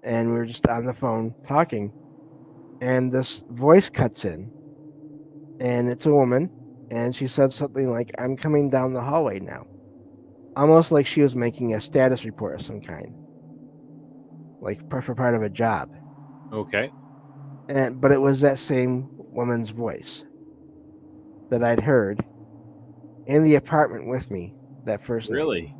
and we were just on the phone talking, and this voice cuts in, and it's a woman, and she said something like, "I'm coming down the hallway now," almost like she was making a status report of some kind, like for part of a job. Okay. But it was that same woman's voice that I'd heard in the apartment with me that first night. Really?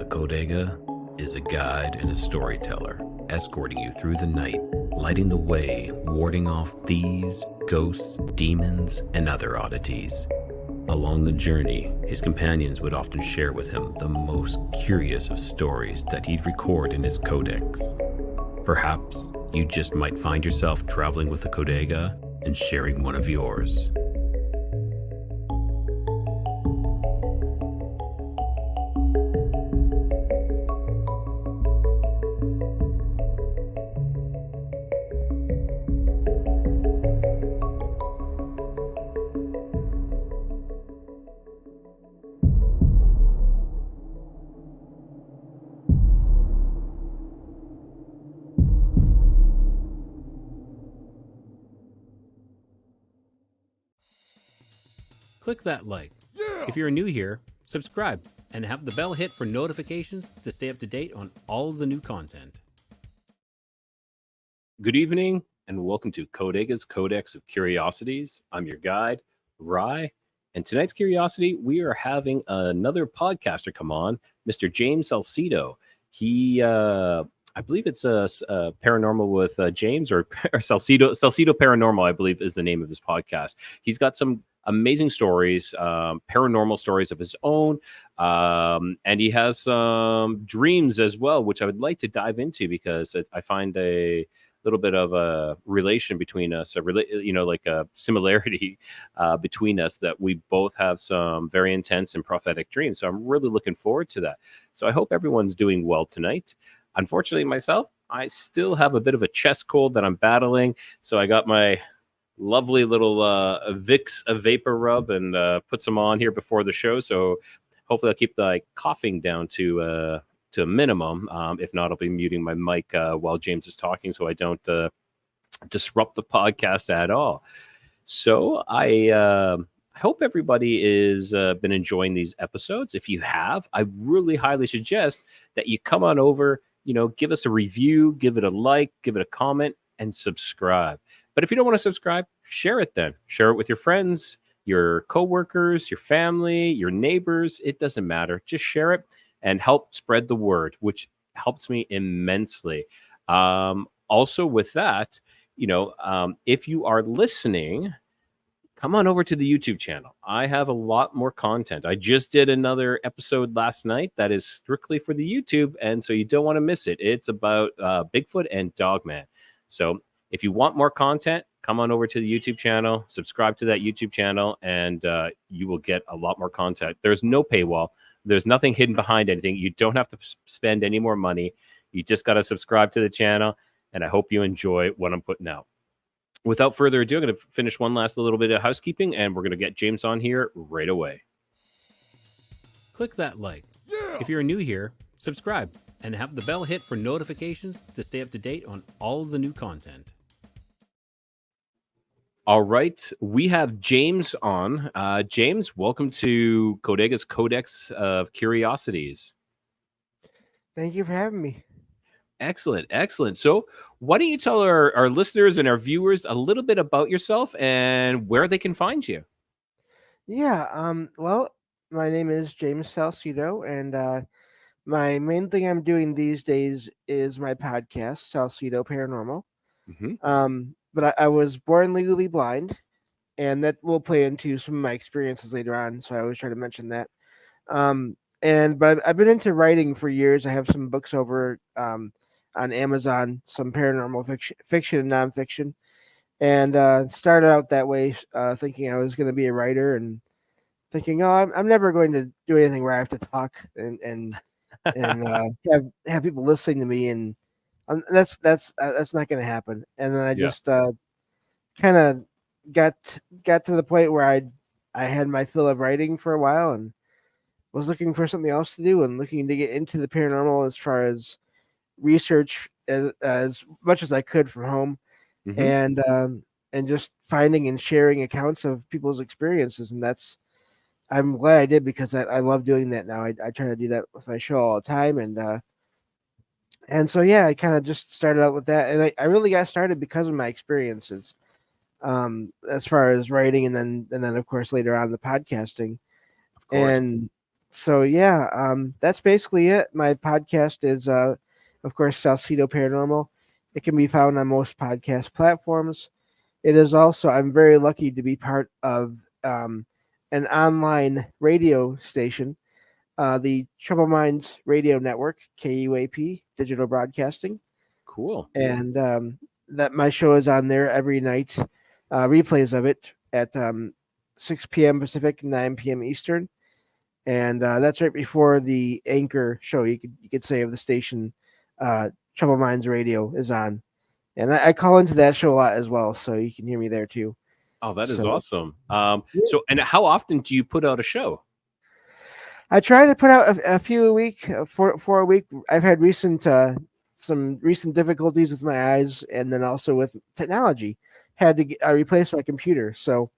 A Kodega is a guide and a storyteller, escorting you through the night, lighting the way, warding off thieves, ghosts, demons, and other oddities. Along the journey, his companions would often share with him the most curious of stories that he'd record in his codex. Perhaps you just might find yourself traveling with a Kodega and sharing one of yours. Click that like. If you're new here, subscribe and have the bell hit for notifications to stay up to date on all of the new content. Good evening, and welcome to Codega's Codex of Curiosities. I'm your guide, Rye. And tonight's curiosity, we are having another podcaster come on, Mr. James Salsido. He, I believe it's a paranormal with James or Salsido Paranormal, I believe is the name of his podcast. He's got some amazing stories, paranormal stories of his own, and he has some dreams as well, which I would like to dive into because I find a little bit of a relation between us, like a similarity between us, that we both have some very intense and prophetic dreams. So I'm really looking forward to that. So I hope everyone's doing well tonight. Unfortunately, myself, I still have a bit of a chest cold that I'm battling. So I got my lovely little Vicks a vapor rub and put some on here before the show. So hopefully I'll keep the coughing down to a minimum. If not, I'll be muting my mic while James is talking so I don't disrupt the podcast at all. So I hope everybody is been enjoying these episodes. If you have, I really highly suggest that you come on over, give us a review, give it a like, give it a comment, and subscribe. But if you don't want to subscribe, share it then. Share it with your friends, your coworkers, your family, your neighbors. It doesn't matter. Just share it and help spread the word, which helps me immensely. Also, with that, if you are listening, come on over to the YouTube channel. I have a lot more content. I just did another episode last night that is strictly for the YouTube, and so you don't want to miss it. It's about Bigfoot and Dogman. So if you want more content, come on over to the YouTube channel, subscribe to that YouTube channel, and you will get a lot more content. There's no paywall. There's nothing hidden behind anything. You don't have to spend any more money. You just got to subscribe to the channel, and I hope you enjoy what I'm putting out. Without further ado, I'm going to finish one last little bit of housekeeping, and we're going to get James on here right away. Click that like. If you're new here, subscribe and have the bell hit for notifications to stay up to date on all of the new content. All right, we have James on. James, welcome to Codega's Codex of Curiosities. Thank you for having me. Excellent, excellent. So why don't you tell our listeners and our viewers a little bit about yourself and where they can find you? Yeah, well, my name is James Salsido, and my main thing I'm doing these days is my podcast, Salsido Paranormal. Mm-hmm. But I was born legally blind, and that will play into some of my experiences later on. So I always try to mention that. But I've been into writing for years. I have some books over on Amazon, some paranormal fiction and nonfiction, and started out that way, thinking I was going to be a writer, and thinking, oh, I'm never going to do anything where I have to talk and have people listening to me, and that's not going to happen. And then I Yeah. just kind of got got to the point where I had my fill of writing for a while and was looking for something else to do and looking to get into the paranormal as far as research as much as I could from home, Hmm. and just finding and sharing accounts of people's experiences. And that's I'm glad I did because I love doing that now. I try to do that with my show all the time, and so yeah, I kind of just started out with that, and I really got started because of my experiences, as far as writing, and then of course later on the podcasting. Of course. And so yeah, that's basically it. My podcast is of course Salsido Paranormal. It can be found on most podcast platforms. It is also I'm very lucky to be part of an online radio station, the Trouble Minds Radio Network, KUAP, digital broadcasting, Cool. and that my show is on there every night. Replays of it at 6 p.m. Pacific, 9 p.m. Eastern, and that's right before the anchor show. You could say of the station, Trouble Minds Radio is on, and I call into that show a lot as well, so you can hear me there too. Oh, that is So awesome. yeah. So, and how often do you put out a show? I try to put out a few a week, for a week. I've had some recent difficulties with my eyes, and then also with technology. Had to replace my computer, so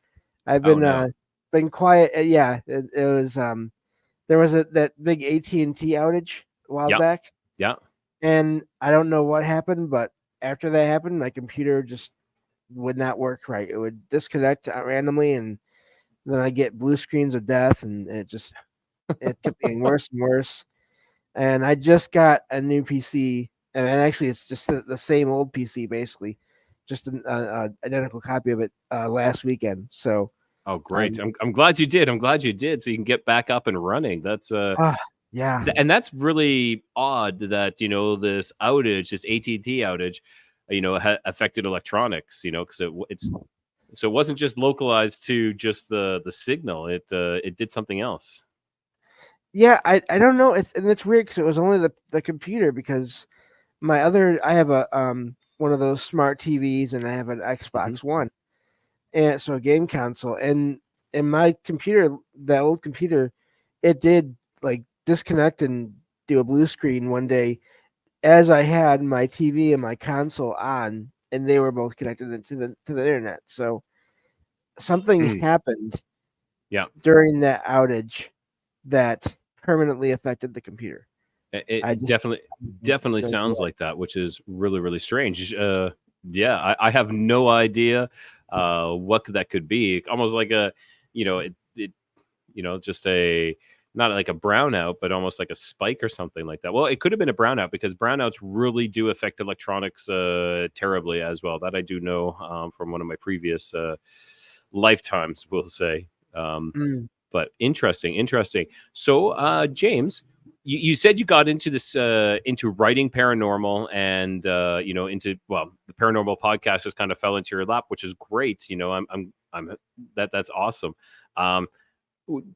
I've Oh no. been quiet. Yeah, it was there was that big AT&T outage a while Yeah. back, Yeah. and I don't know what happened, but after that happened, my computer just would not work right. It would disconnect randomly, and then I get blue screens of death, and it kept getting worse and worse. And I just got a new PC, and actually, it's just the same old PC, basically, just an identical copy of it last weekend. So Oh, great. I'm, I'm glad you did. I'm glad you did. So you can get back up and running. That's ah, yeah, and that's really odd that this outage, this AT&T outage, affected electronics. Because it's so it wasn't just localized to just the signal. It did something else. yeah. I don't know. It's weird because it was only the computer, because I have a one of those smart TVs, and I have an Hmm. Xbox One, and so a game console, and my computer, that old computer, it did like disconnect and do a blue screen one day as I had my TV and my console on, and they were both connected to the internet. So something Mm, happened yeah. during that outage that permanently affected the computer. I It just definitely don't sounds know. like that, which is really, really strange. Yeah, I have no idea what that could be. Almost like just a not like a brownout, but almost like a spike or something like that. Well, it could have been a brownout because brownouts really do affect electronics terribly as well. That I do know from one of my previous lifetimes, we'll say. Mm. But interesting, interesting. So, James, you said you got into this into writing paranormal and into the paranormal podcast just kind of fell into your lap, which is great. I'm that's awesome. Um,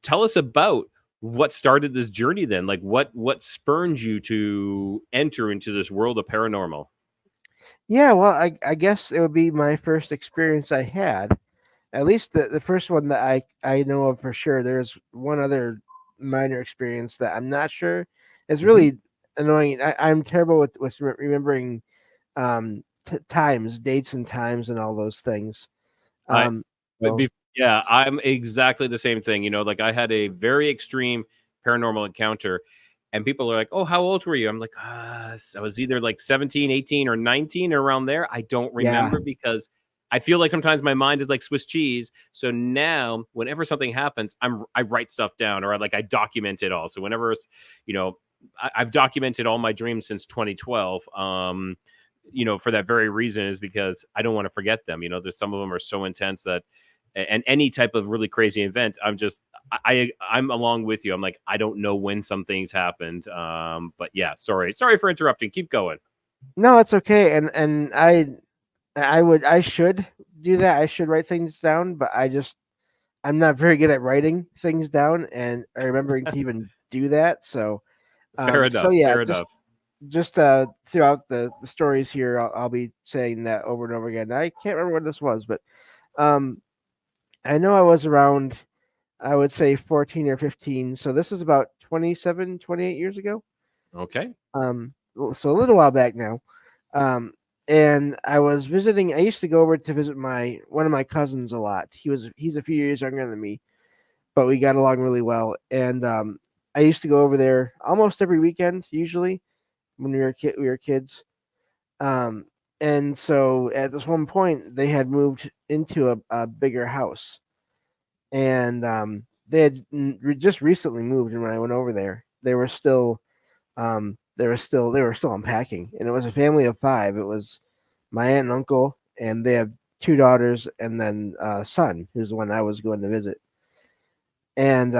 Tell us about what started this journey then. Like what spurned you to enter into this world of paranormal? Yeah, well, I guess it would be my first experience I had. At least the first one that I know of for sure. There's one other minor experience that I'm not sure. It's Hmm. really annoying. I'm terrible with remembering times, dates, and times, and all those things. I Um, But so yeah, I'm exactly the same thing. Like I had a very extreme paranormal encounter, and people are like, "Oh, how old were you?" I'm like, I was either like 17, 18, or 19 around there. I don't yeah, remember because I feel like sometimes my mind is like Swiss cheese. So now, whenever something happens, I write stuff down or I document it all. So whenever you know, I've documented all my dreams since 2012. For that very reason is because I don't want to forget them. There's some of them are so intense that and any type of really crazy event, I'm along with you. I'm like, I don't know when some things happened. But yeah, sorry for interrupting. Keep going. no, it's okay. And I should do that. I should write things down, but I'm not very good at writing things down and remembering to even do that. So Fair so enough. yeah, Fair enough. just throughout the stories here, I'll be saying that over and over again. I can't remember what this was, but um, I know I was around, I would say 14 or 15. So this is about 27, 28 years ago. Okay. So a little while back now. Um, and I was visiting. I used to go over to visit my one of my cousins a lot. He's a few years younger than me, but we got along really well. And I used to go over there almost every weekend, usually when we were kids. Um, and so at this one point, they had moved into a bigger house, and they had just recently moved. And when I went over there, they were still unpacking, and it was a family of five. It was my aunt and uncle, and they have two daughters, and then son, who's the one I was going to visit. And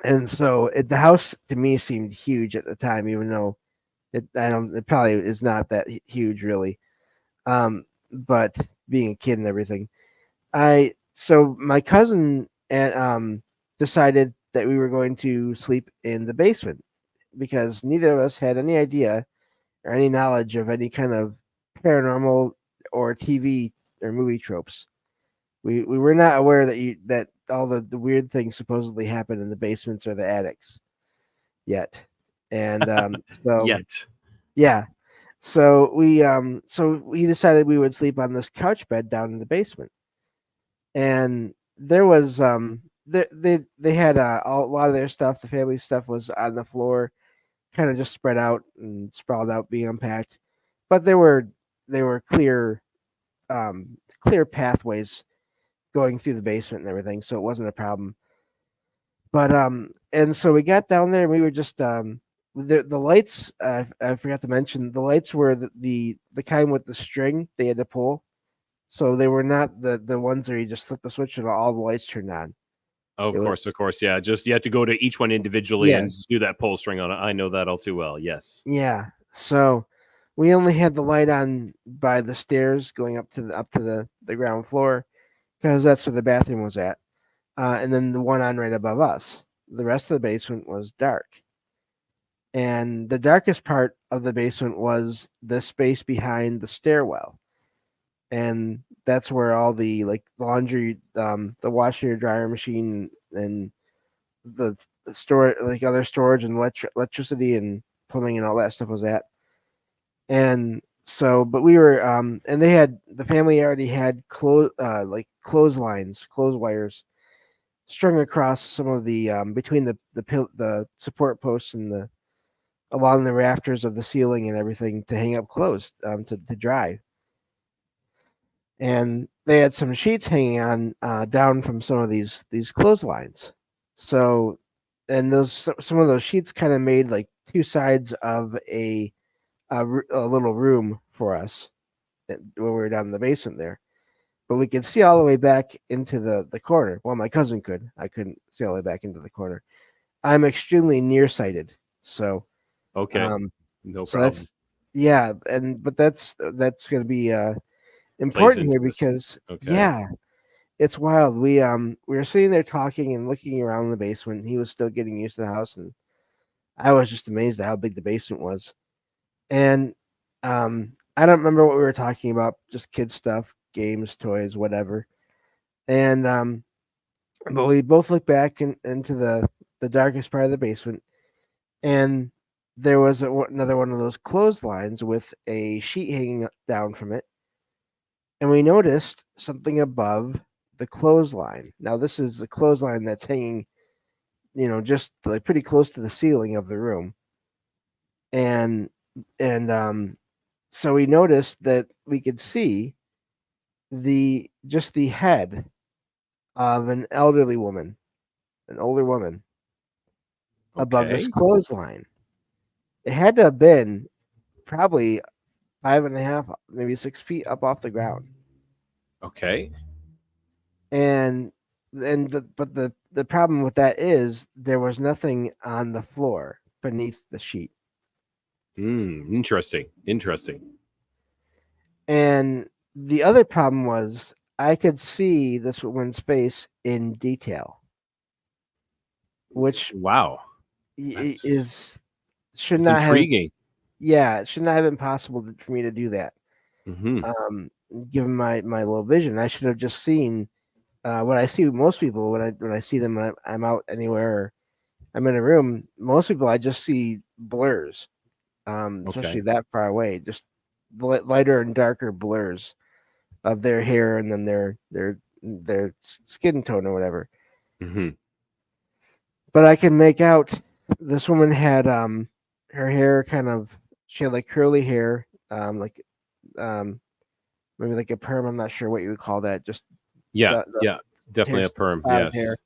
the house to me seemed huge at the time, even though it probably is not that huge really. But being a kid and everything, I so my cousin and decided that we were going to sleep in the basement because neither of us had any idea or any knowledge of any kind of paranormal or TV or movie tropes. We were not aware that all the weird things supposedly happen in the basements or the attics yet. And Yet. yeah, so we decided we would sleep on this couch bed down in the basement. And there was they had a lot of their stuff, the family stuff was on the floor, kind of just spread out and sprawled out, being unpacked. But there were clear pathways going through the basement and everything, so it wasn't a problem. But and so we got down there and we were just the lights. I forgot to mention the lights were the kind with the string they had to pull, so they were not the ones where you just flip the switch and all the lights turned on. Oh, It was of course. Yeah. Just you have to go to each one individually and yes, do that pull string on it. I know that all too well. Yes. yeah. So we only had the light on by the stairs going up to the ground floor because that's where the bathroom was at, and then the one on right above us. The rest of the basement was dark, and the darkest part of the basement was the space behind the stairwell, and that's where all the like laundry, the washer dryer machine, and the store like other storage and electricity and plumbing and all that stuff was at. And so, but we were and they had the family already had like clotheslines, clothes wires strung across some of the between the support posts and the along the rafters of the ceiling and everything to hang up clothes to dry. And they had some sheets hanging on down from some of these clotheslines. So, and some of those sheets kind of made like two sides of a little room for us when we were down in the basement there. But we could see all the way back into the corner. Well, my cousin could. I couldn't see all the way back into the corner. I'm extremely nearsighted, so Okay. um, No so problem. that's yeah, and but that's going to be Plays important into here this. because Okay. yeah, it's wild. We were sitting there talking and looking around the basement. He was still getting used to the house, and I was just amazed at how big the basement was. And I don't remember what we were talking about, just kid stuff, games, toys, whatever. And but we both looked back into the darkest part of the basement, and there was another one of those clotheslines with a sheet hanging down from it, and we noticed something above the clothesline. Now this is the clothesline that's hanging, just like pretty close to the ceiling of the room, and and so we noticed that we could see the head of an elderly woman, an older woman, above this Okay. clothesline. It had to have been probably 5.5, maybe 6 feet up off the ground. Okay. And the problem with that is there was nothing on the floor beneath the sheet. Interesting. Interesting. And the other problem was I could see this woman's face in detail, which Wow. That's is should it's not have. intriguing. Yeah, it should not have been possible for me to do that. Hmm. Um, Given my low vision, I should have just seen what I see with most people when I see them when I'm out anywhere or I'm in a room. Most people I just see blurs, especially Okay. that far away, just lighter and darker blurs of their hair and then their skin tone or whatever. Hmm. But I can make out this woman had her hair kind of she had like curly hair, like um maybe like a perm. I'm not sure what you would call that. Just Yeah. the Yeah. Definitely a perm. spot of hair,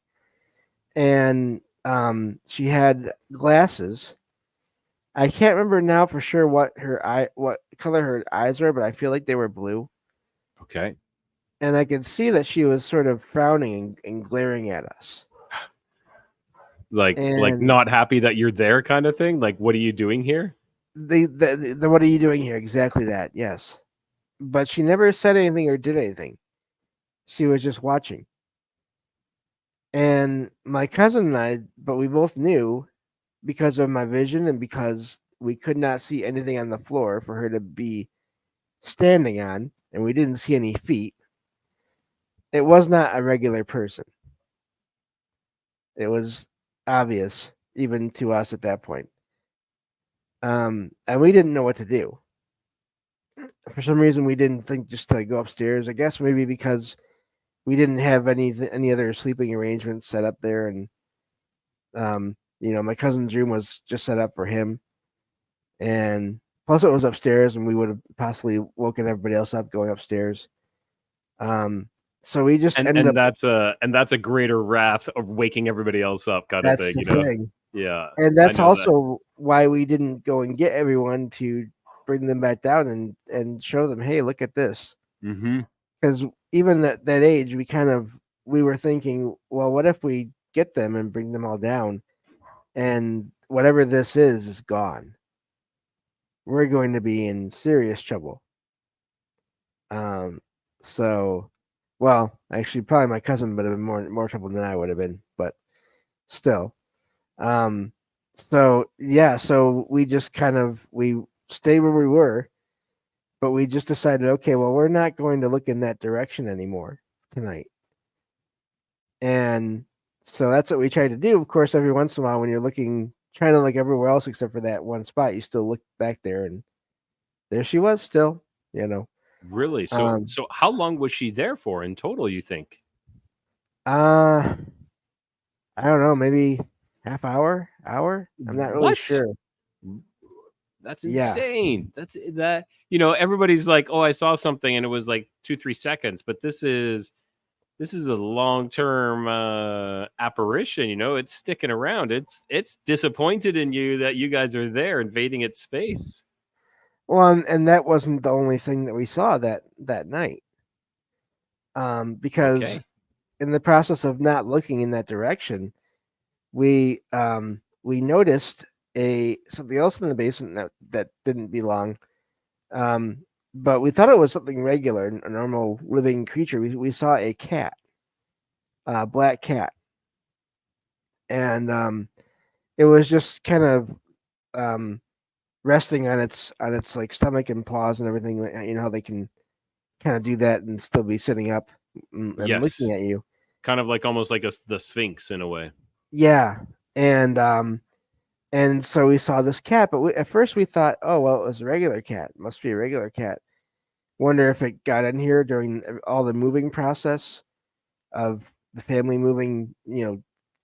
Yes. and she had glasses. I can't remember now for sure what color her eyes were, but I feel like they were blue. Okay. And I could see that she was sort of frowning and glaring at us. Like And not happy that you're there, kind of thing. Like, what are you doing here? the what are you doing here? Exactly that. Yes, but she never said anything or did anything. She was just watching. And my cousin and I, but we both knew because of my vision and because we could not see anything on the floor for her to be standing on, and we didn't see any feet. It was not a regular person. It was obvious, even to us at that point. And we didn't know what to do. For some reason, we didn't think just to go upstairs. I guess maybe because we didn't have any other sleeping arrangements set up there, and my cousin's room was just set up for him, and plus it was upstairs, and we would have possibly woken everybody else up going upstairs. Um, so we just ended And up. that's a greater wrath of waking everybody else up, kind of That's thing. the thing, Yeah. and I that's know that. also why we didn't go and get everyone to bring them back down and show them, hey, look at this. Hmm. Because even at that age, we were thinking, well, what if we get them and bring them all down, and whatever this is gone? We're going to be in serious trouble. Um, so, well, actually, probably my cousin would have been more trouble than I would have been, but still. Um, so yeah, so we just we stayed where we were, but we just decided, okay, well, we're not going to look in that direction anymore tonight. And so that's what we tried to do. Of course, every once in a while, when you're trying to look everywhere else except for that one spot, you still look back there, and there she was still. You know, Really? So um, so how long was she there for in total, you think? uh, I don't know, maybe half hour. I'm not really What? sure. That's Yeah. insane. That's that. Everybody's like, "Oh, I saw something," and it was like 2-3 seconds. But this is a long term apparition. It's sticking around. It's disappointed in you that you guys are there invading its space. Well, and that wasn't the only thing that we saw that night. Because Okay. in the process of not looking in that direction, we noticed a something else in the basement that didn't belong. Um, but we thought it was something regular, a normal living creature. We saw a cat, a black cat, and it was just kind of um, resting on its like stomach and paws and everything. You know how they can kind of do that and still be sitting up and looking Yes. at you. Kind of like almost like the Sphinx in a way. Yeah, and so we saw this cat, but at first we thought, oh well, it was a regular cat. It must be a regular cat. Wonder if it got in here during all the moving process of the family moving,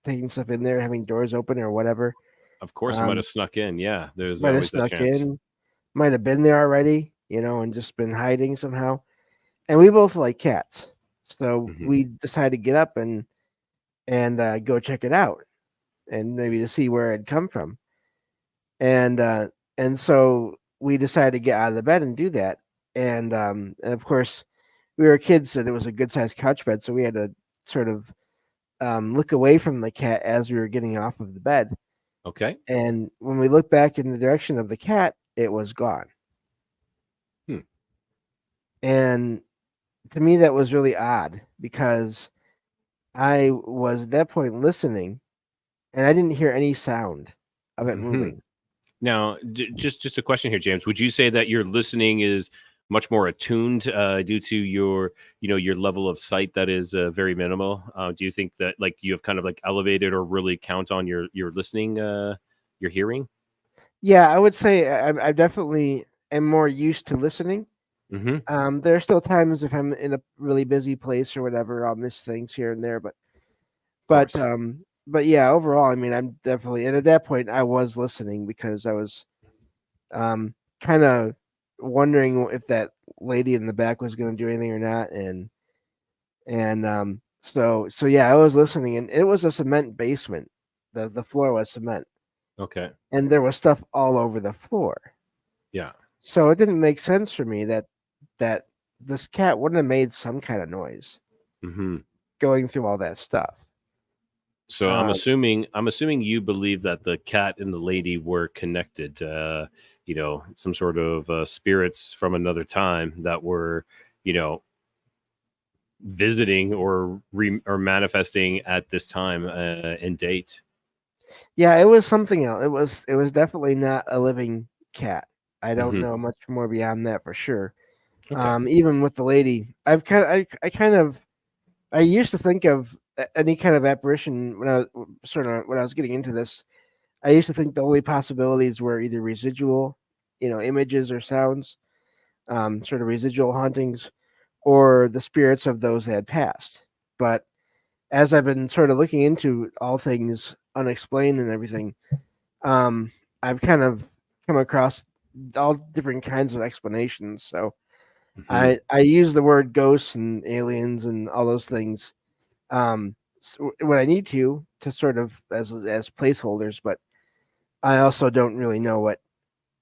taking stuff in there, having doors open or whatever. Of course, it might Um, have snuck in. Yeah, there's might have always that snuck chance. in, might have been there already, and just been hiding somehow. And we both like cats, so Hmm. we decided to get up and go check it out, and maybe to see where it come from. And so we decided to get out of the bed and do that. And of course, we were kids, and it was a good sized couch bed, so we had to sort of look away from the cat as we were getting off of the bed. Okay. And when we looked back in the direction of the cat, it was gone. Hmm. And to me that was really odd because I was at that point listening and I didn't hear any sound of it Hmm. moving. Now, just a question here, James. Would you say that your listening is much more attuned due to your your level of sight that is very minimal? Do you think that like you have kind of like elevated or really count on your listening, your hearing? Yeah, I would say I definitely am more used to listening. Hmm. Of There are still times if I'm in a really busy place or whatever, I'll miss things here and there, but course. but yeah, overall, I mean, I'm definitely, and at that point, I was listening because I was kind of wondering if that lady in the back was going to do anything or not, and so yeah, I was listening, and it was a cement basement. The floor was cement, Okay. and there was stuff all over the floor. Yeah. So it didn't make sense for me that this cat wouldn't have made some kind of noise Hmm. going through all that stuff. So Um, I'm assuming you believe that the cat and the lady were connected. Some sort of spirits from another time that were, you know, visiting or manifesting at this time and date. yeah, it was something else. It was definitely not a living cat. I don't Hmm. know much more beyond that for sure. Okay. Even with the lady, I used to think of any kind of apparition when I was when I was getting into this. I used to think the only possibilities were either residual, images or sounds, sort of residual hauntings, or the spirits of those that had passed. But as I've been sort of looking into all things unexplained and everything, um, I've kind of come across all different kinds of explanations. So Hmm. I use the word ghosts and aliens and all those things when I need to sort of as placeholders, but I also don't really know what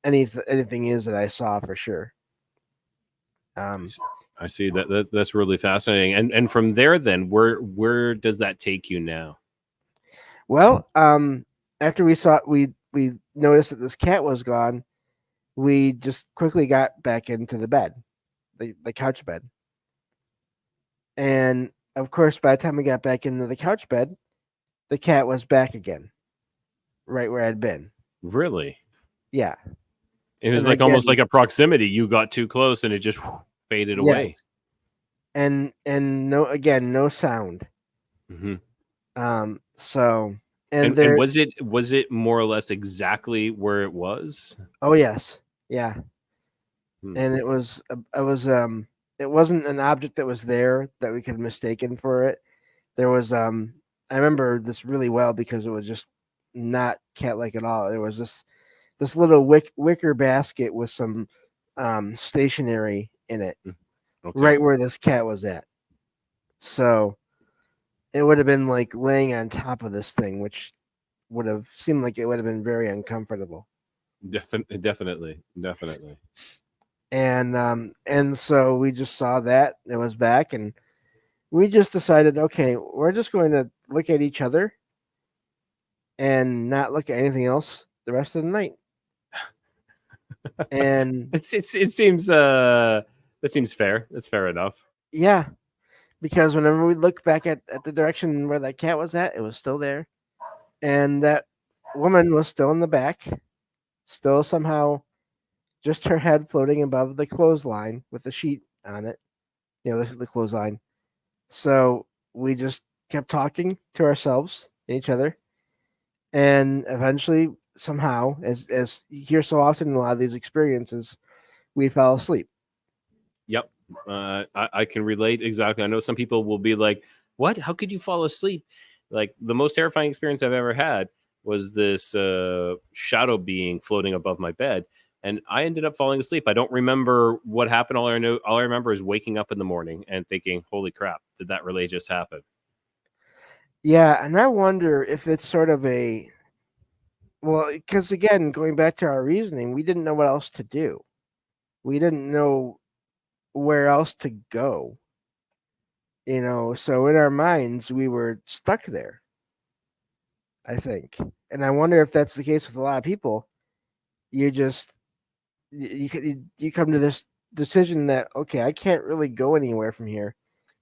anything is that I saw for sure. I Um, see. I see that's really fascinating. And from there, then where does that take you now? well, after we noticed that this cat was gone, we just quickly got back into the bed, the couch bed, and of course, by the time we got back into the couch bed, the cat was back again, right where I'd been. Really, Yeah, it was and like almost again, like a proximity. You got too close, and it just faded yes, away. and no, again, no sound. Hmm. So and And there, was it more or less exactly where it was? oh yes, yeah, Hmm. and it wasn't an object that was there that we could have mistaken for it. There was I remember this really well because it was just not cat like at all. There was this little wicker basket with some stationery in it, Mm. Okay. right where this cat was at. So it would have been like laying on top of this thing, which would have seemed like it would have been very uncomfortable. Definitely, definitely. And so we just saw that it was back, and we just decided, okay, we're just going to look at each other and not look at anything else the rest of the night. And It seems that seems fair. That's fair enough. yeah, because whenever we look back at the direction where that cat was at, it was still there, and that woman was still in the back, still somehow just her head floating above the clothesline with the sheet on it, the clothesline. So we just kept talking to ourselves and each other, and eventually, somehow, as you hear so often in a lot of these experiences, we fell asleep. Yep. I can relate exactly. I know some people will be like, "What? How could you fall asleep?" Like the most terrifying experience I've ever had was this shadow being floating above my bed, and I ended up falling asleep. I don't remember what happened. All I remember is waking up in the morning and thinking, "Holy crap! Did that really just happen?" Yeah, and I wonder if it's sort of a, well, because again, going back to our reasoning, we didn't know what else to do. We didn't know where else to go, so in our minds, we were stuck there, I think. And I wonder if that's the case with a lot of people. You just, you come to this decision that okay, I can't really go anywhere from here.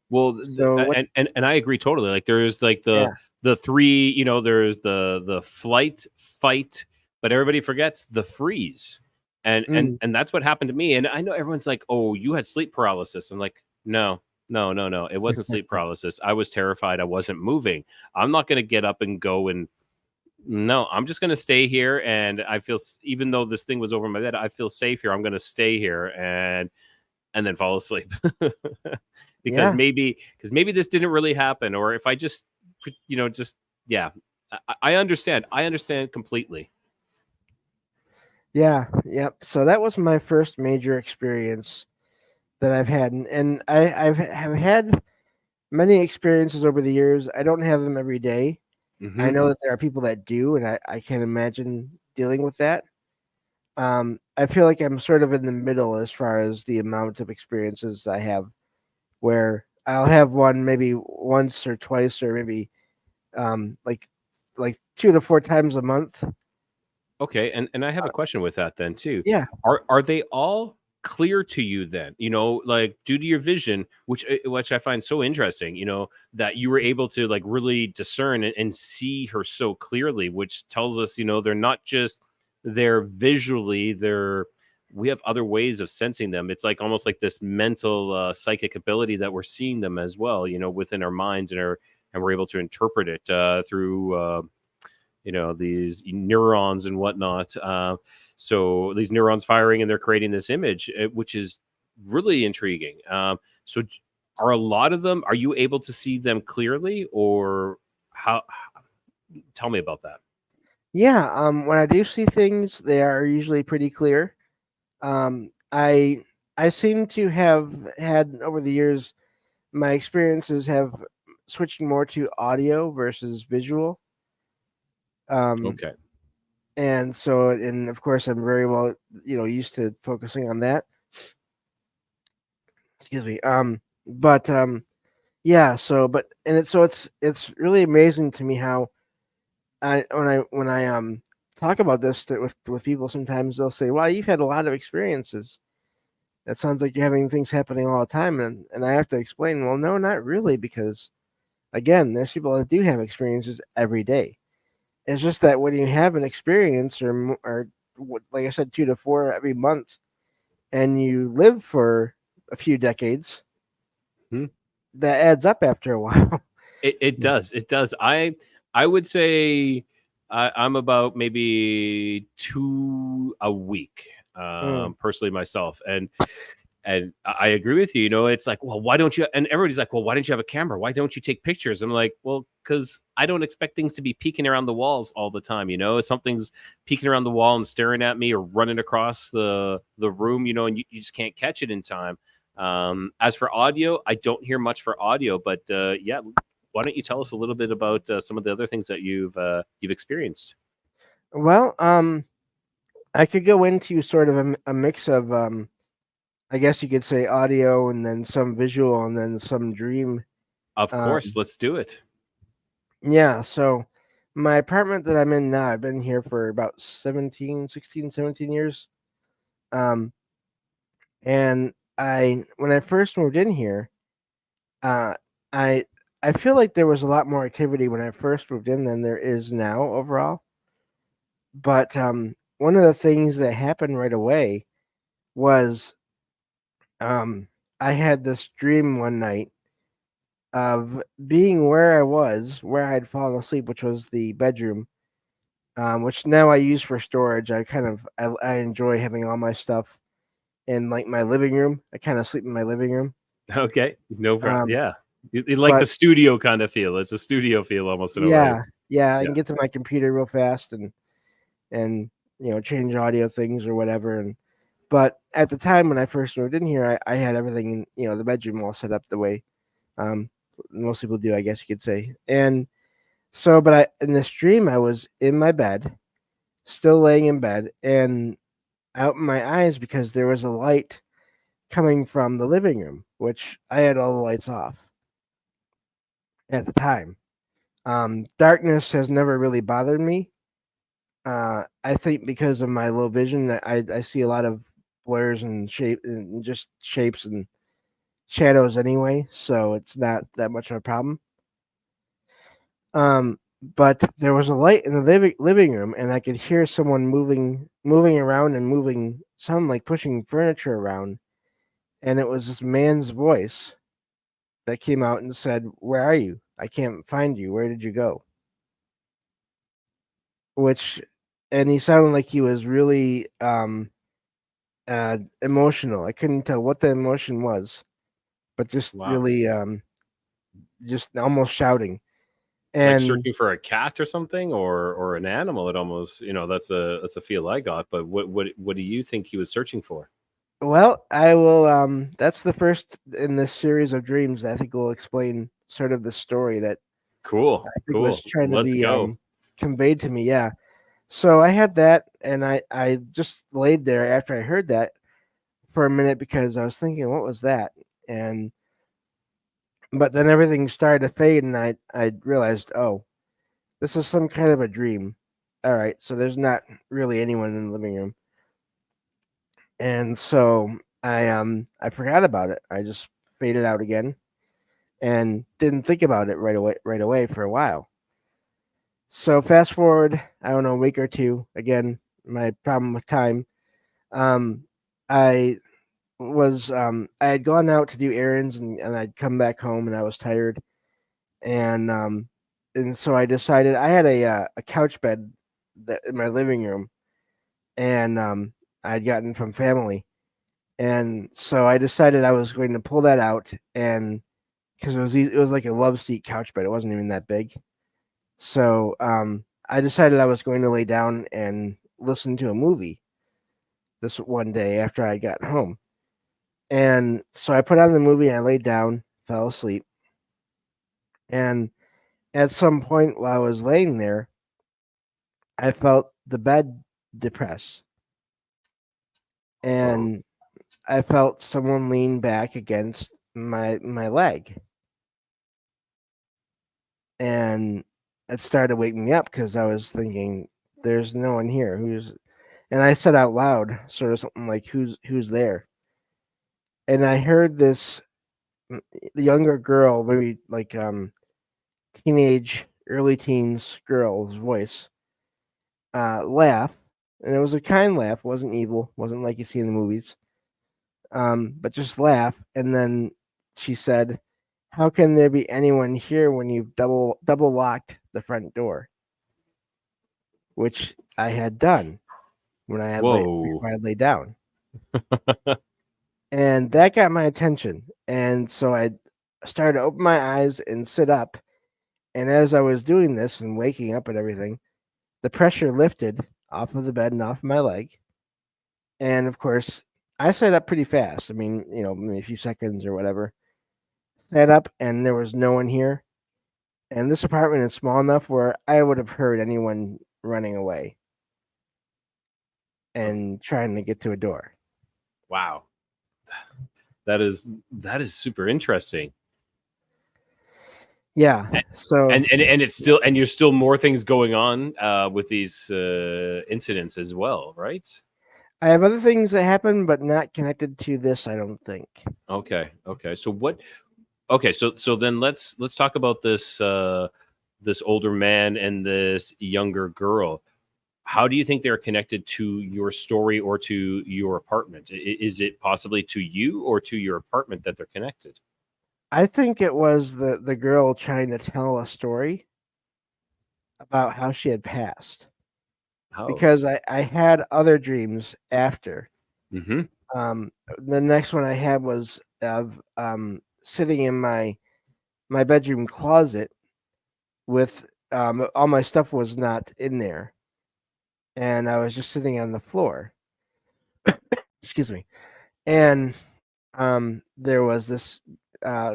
Well, So what? and I agree totally. Like there's like Yeah. the three, there's the flight, fight, but everybody forgets the freeze. Mm. And that's what happened to me. And I know everyone's like, "Oh, you had sleep paralysis." I'm like, "No. No, no, no. It wasn't sleep paralysis. I was terrified. I wasn't moving. I'm not going to get up and go and no, I'm just going to stay here and I feel even though this thing was over my bed, I feel safe here. I'm going to stay here and then fall asleep because Yeah. maybe this didn't really happen or if I just just yeah I understand completely. Yeah. Yep. So that was my first major experience that I've had, and I've have had many experiences over the years. I don't have them every day. I Hmm. know that there are people that do, and I can't imagine dealing with that. I feel like I'm sort of in the middle as far as the amount of experiences I have, where I'll have one maybe once or twice, or maybe um, like like 2 to 4 times a month. Okay, and I have Uh, a question with that then too. yeah, Are they all clear to you then? Like due to your vision, which I find so interesting. That you were able to like really discern and see her so clearly, which tells us they're not just they're visually they're we have other ways of sensing them. It's like almost like this mental psychic ability that we're seeing them as well. Within our minds and we're able to interpret it through. These neurons and whatnot. So these neurons firing and they're creating this image, which is really intriguing. So are a lot of them? Are you able to see them clearly, or how? Tell me about that. yeah. When I do see things, they are usually pretty clear. I seem to have had over the years my experiences have switched more to audio versus visual. Um, Okay. and of course, I'm very well, used to focusing on that. Excuse me. But yeah. It's really amazing to me how when I talk about this with people, sometimes they'll say, "Well, you've had a lot of experiences. That sounds like you're having things happening all the time," and I have to explain, well, no, not really, because again, there's people that do have experiences every day. It's just that when you have an experience or like I said, 2 to 4 every month, and you live for a few decades, Hmm. that adds up after a while. It does. It does. I would say I'm about maybe 2 a week, Mm. personally myself, and I agree with you. It's like, well, why don't you? And everybody's like, well, why don't you have a camera? Why don't you take pictures? I'm like, well, because I don't expect things to be peeking around the walls all the time. If something's peeking around the wall and staring at me or running across the room, and you just can't catch it in time. As for audio, I don't hear much for audio, but yeah, why don't you tell us a little bit about some of the other things that you've experienced? Well, I could go into sort of a mix of, I guess you could say, audio and then some visual and then some dream. Of course, Um, let's do it. yeah, so my apartment that I'm in now, I've been here for about 17 years. Um, and when I first moved in here, uh, I, I feel like there was a lot more activity when I first moved in than there is now overall. But one of the things that happened right away was um, I had this dream one night of being where I was, where I'd fallen asleep, which was the bedroom, which now I use for storage. I enjoy having all my stuff in like my living room. I kind of sleep in my living room. Okay, no problem. Um, Yeah, you like the but studio kind of feel. It's a studio feel almost in a way. yeah, yeah, I Yeah. can get to my computer real fast and change audio things or whatever. And but at the time when I first moved in here, I had everything in the bedroom all set up the way um, most people do, I guess you could say. And so, but in this dream, I was in my bed, still laying in bed, and out my eyes because there was a light coming from the living room, which I had all the lights off at the time. Darkness has never really bothered me. I think because of my low vision, I see a lot of blurs and shape and just shapes and shadows anyway, so it's not that much of a problem. But there was a light in the living room, and I could hear someone moving around and moving, sound like pushing furniture around. And it was this man's voice that came out and said, "Where are you? I can't find you. Where did you go?" Which, and he sounded like he was really emotional. I couldn't tell what the emotion was, but just Wow. really just almost shouting. Like And searching for a cat or something, or an animal. It almost, that's a feel I got. But what do you think he was searching for? well, I will that's the first in this series of dreams that I think will explain sort of the story that Cool, I think was cool. trying to Let's be go. conveyed to me. Yeah. So I had that, and I just laid there after I heard that for a minute because I was thinking, what was that? And but then everything started to fade, and I realized, oh, this is some kind of a dream. All right, so there's not really anyone in the living room, and so I forgot about it. I just faded out again and didn't think about it right away for a while. So fast forward, I don't know, a week or two. Again, my problem with time. Um, I I had gone out to do errands, and I'd come back home and I was tired, and so I decided I had a couch bed that in my living room, and I'd gotten from family, and so I decided I was going to pull that out, and because it was like a love seat couch bed, it wasn't even that big, so I decided I was going to lay down and listen to a movie this one day after I got home. And so I put on the movie and I laid down, fell asleep. And at some point while I was laying there, I felt the bed depress. Oh, And I felt someone lean back against my leg. And it started waking me up because I was thinking, there's no one here. And I said out loud, sort of something like, who's there? And I heard this younger girl, maybe like teenage, early teens girl's voice laugh, and it was a kind laugh. It wasn't evil. It wasn't like you see in the movies. But just laugh. And then she said, "How can there be anyone here when you've double locked the front door?" Which I had done when I had whoa. before I lay down, and that got my attention. And so I started to open my eyes and sit up. And as I was doing this and waking up and everything, the pressure lifted off of the bed and off my leg. And of course, I sat up pretty fast. I mean, maybe a few seconds or whatever. Sat up, and there was no one here. And this apartment is small enough where I would have heard anyone running away Of- and trying to get to a door. Wow. That is super interesting. Yeah. So And it's still, and you're still more things going on with these incidents as well, right? I have other things that happen, but not connected to this, I don't think. Okay. So what? Okay, so then let's talk about this older man and this younger girl. How do you think they're connected to your story or to your apartment? Is it possibly to you or to your apartment that they're connected? I think it was the girl trying to tell a story about how she had passed Oh. because I had other dreams after. Mm-hmm. The next one I had was of sitting in my bedroom closet with all my stuff was not in there, and I was just sitting on the floor. Excuse me. And there was this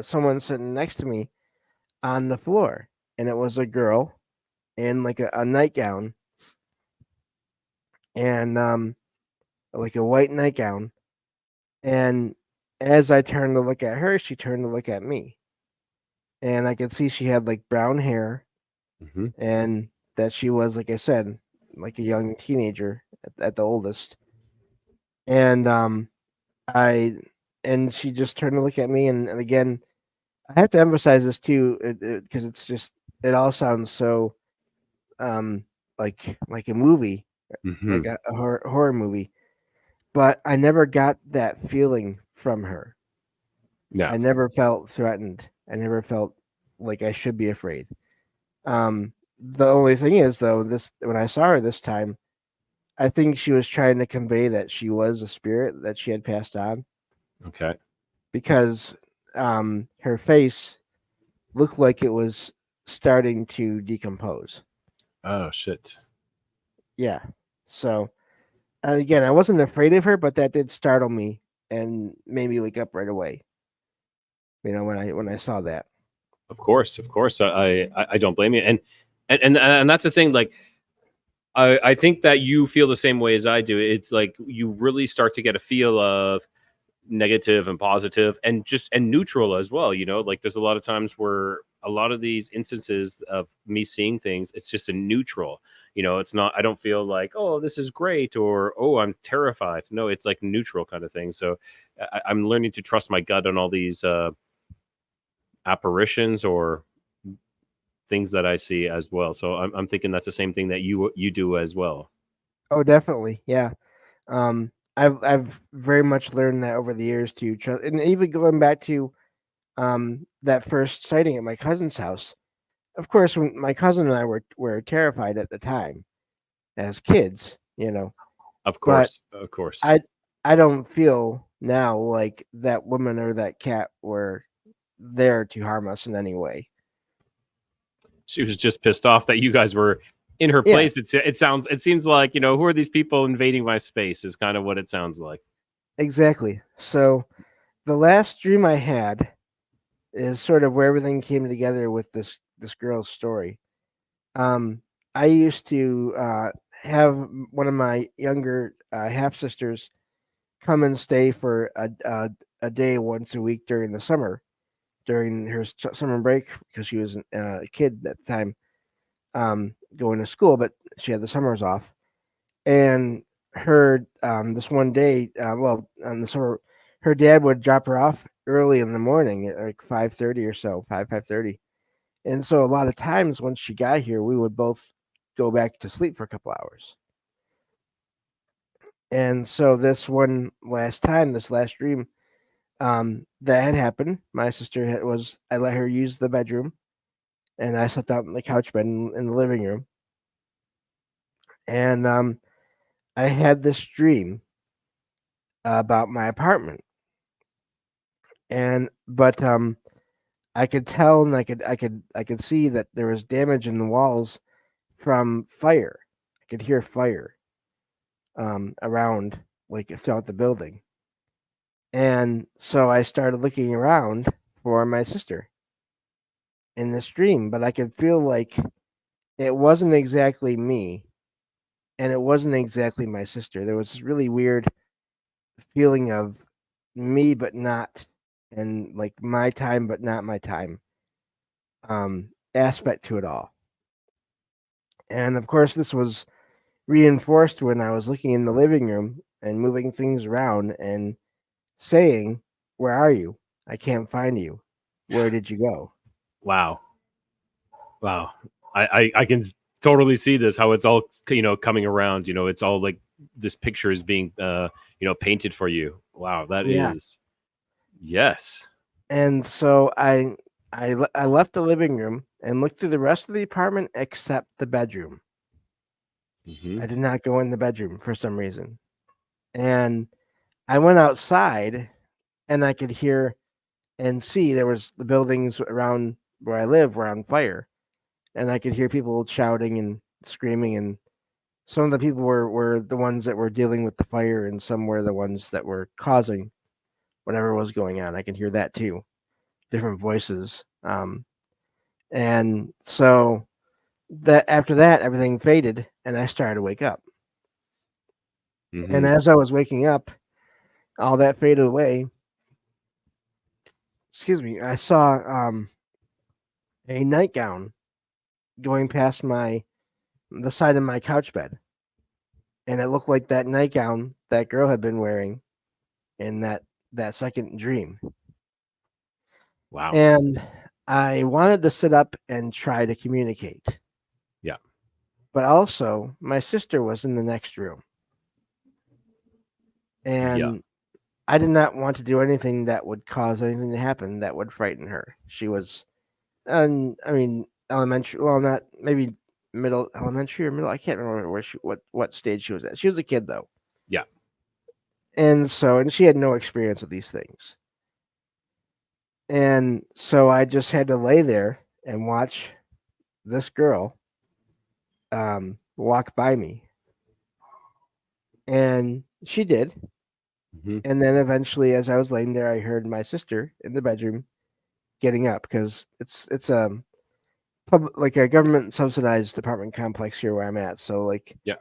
someone sitting next to me on the floor, and it was a girl in like a nightgown and like a white nightgown. And as I turned to look at her, she turned to look at me, and I could see she had like brown hair, Mm-hmm. and that she was, like I said, like a young teenager at the oldest. and I and she just turned to look at me, and again, I have to emphasize this too, because it's just it all sounds so um like a movie, Hmm. like a horror movie. But I never got that feeling from her. Yeah. I never felt threatened. I never felt like I should be afraid. The only thing is though, this when I saw her this time, I think she was trying to convey that she was a spirit that she had passed on Okay. because her face looked like it was starting to decompose. Oh shit. Yeah. So again, I wasn't afraid of her, but that did startle me and made me wake up right away. When I saw that. Of course, of course. I don't blame you. And that's the thing. Like, I think that you feel the same way as I do. It's like you really start to get a feel of negative and positive and just and neutral as well. Like there's a lot of times where a lot of these instances of me seeing things, it's just a neutral. It's not. I don't feel like, oh, this is great, or oh, I'm terrified. No, it's like neutral kind of thing. So I'm learning to trust my gut on all these apparitions or things that I see as well. So I'm thinking that's the same thing that you do as well. Oh, definitely. Yeah. I've very much learned that over the years to trust, and even going back to that first sighting at my cousin's house. Of course, when my cousin and I were terrified at the time as kids, but Of course. I I don't feel now like that woman or that cat were there to harm us in any way. She was just pissed off that you guys were in her Yeah, place. It seems like, who are these people invading my space is kind of what it sounds like. exactly. So the last dream I had is sort of where everything came together with this girl's story. Um, I used to have one of my younger half sisters come and stay for a day once a week during the summer, during her summer break, because she was a kid at the time, going to school, but she had the summers off. And her this one day, well, on the summer, her dad would drop her off early in the morning at like 5:30 or so, 5:30. And so a lot of times once she got here, we would both go back to sleep for a couple hours. And so this one last time, this last dream, that had happened. My sister was I let her use the bedroom, and I slept out in the couch bed in the living room. And I had this dream about my apartment, and but I could tell, and I could see that there was damage in the walls from fire. I could hear fire around, like throughout the building. And so I started looking around for my sister in this dream, but I could feel like it wasn't exactly me and it wasn't exactly my sister. There was this really weird feeling of me but not, and like my time but not my time aspect to it all. And of course this was reinforced when I was looking in the living room and moving things around and saying, "Where are you? I can't find you. Where did you go?" Wow. Wow. I can totally see this, how it's all, coming around, it's all like this picture is being, painted for you. Wow. That Yeah. is, yes. And so I left the living room and looked through the rest of the apartment except the bedroom. Hmm. I did not go in the bedroom for some reason. And I went outside and I could hear and see there was the buildings around where I live were on fire. And I could hear people shouting and screaming, and some of the people were the ones that were dealing with the fire and some were the ones that were causing whatever was going on. I could hear that too. Different voices. And so that after that everything faded and I started to wake up. And Hmm. as I was waking up, all that faded away. Excuse me. I saw a nightgown going past the side of my couch bed, and it looked like that nightgown that girl had been wearing in that second dream. Wow. And I wanted to sit up and try to communicate. Yeah. But also, my sister was in the next room. And I did not want to do anything that would cause anything to happen that would frighten her. She was, elementary. Well, not maybe middle, elementary or middle. I can't remember what stage she was at. She was a kid though, Yeah. and she had no experience with these things. And so I just had to lay there and watch this girl walk by me. And she did. Hmm. And then eventually, as I was laying there, I heard my sister in the bedroom getting up because it's like a government subsidized apartment complex here where I'm at. So like, Yeah.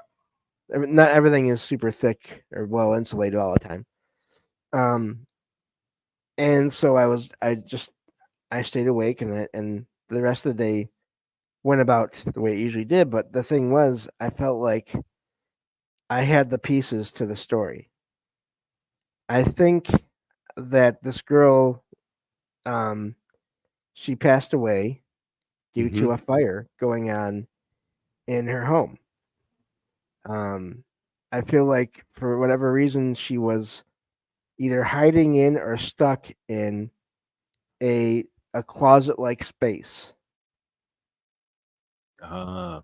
not everything is super thick or well insulated all the time. Um, and so I stayed awake, and the rest of the day went about the way it usually did. But the thing was, I felt like I had the pieces to the story. I think that this girl, um, she passed away due Hmm. to a fire going on in her home. Um, I feel like for whatever reason she was either hiding in or stuck in a a closet like space, Uh,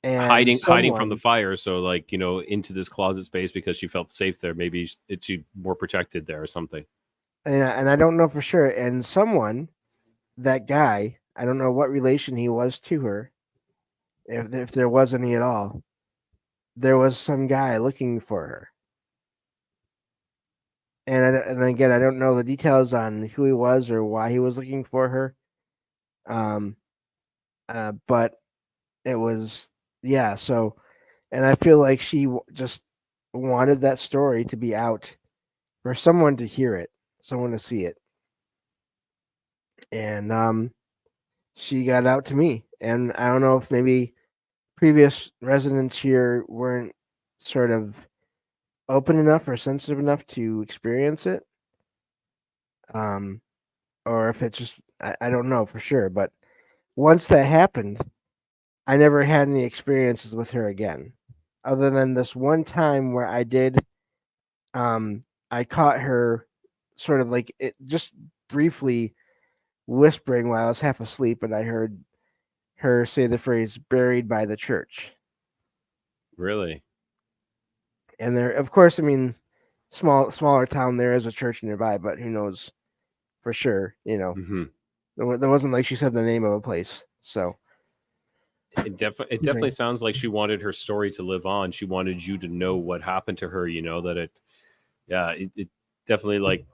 and hiding from the someone fire. So like, into this closet space because she felt safe there. Maybe she more protected there or something. and I don't know for sure, and someone, that guy, I don't know what relation he was to her, if there was any at all. There was some guy looking for her, and again, I don't know the details on who he was or why he was looking for her. Um, but it was, yeah. So, and I feel like she just wanted that story to be out for someone to hear it, someone to see it, and she got out to me. And I don't know if maybe previous residents here weren't sort of open enough or sensitive enough to experience it, um, or if it's just I don't know for sure. But once that happened, I never had any experiences with her again, other than this one time where I did. I caught her sort of like it just briefly whispering while I was half asleep, and I heard her say the phrase "buried by the church." Really? And there, of course, I mean, smaller town, there is a church nearby, but who knows for sure? Hmm. There wasn't like she said the name of a place. So, It excuse me. definitely sounds like she wanted her story to live on. She wanted you to know what happened to her. That it definitely like,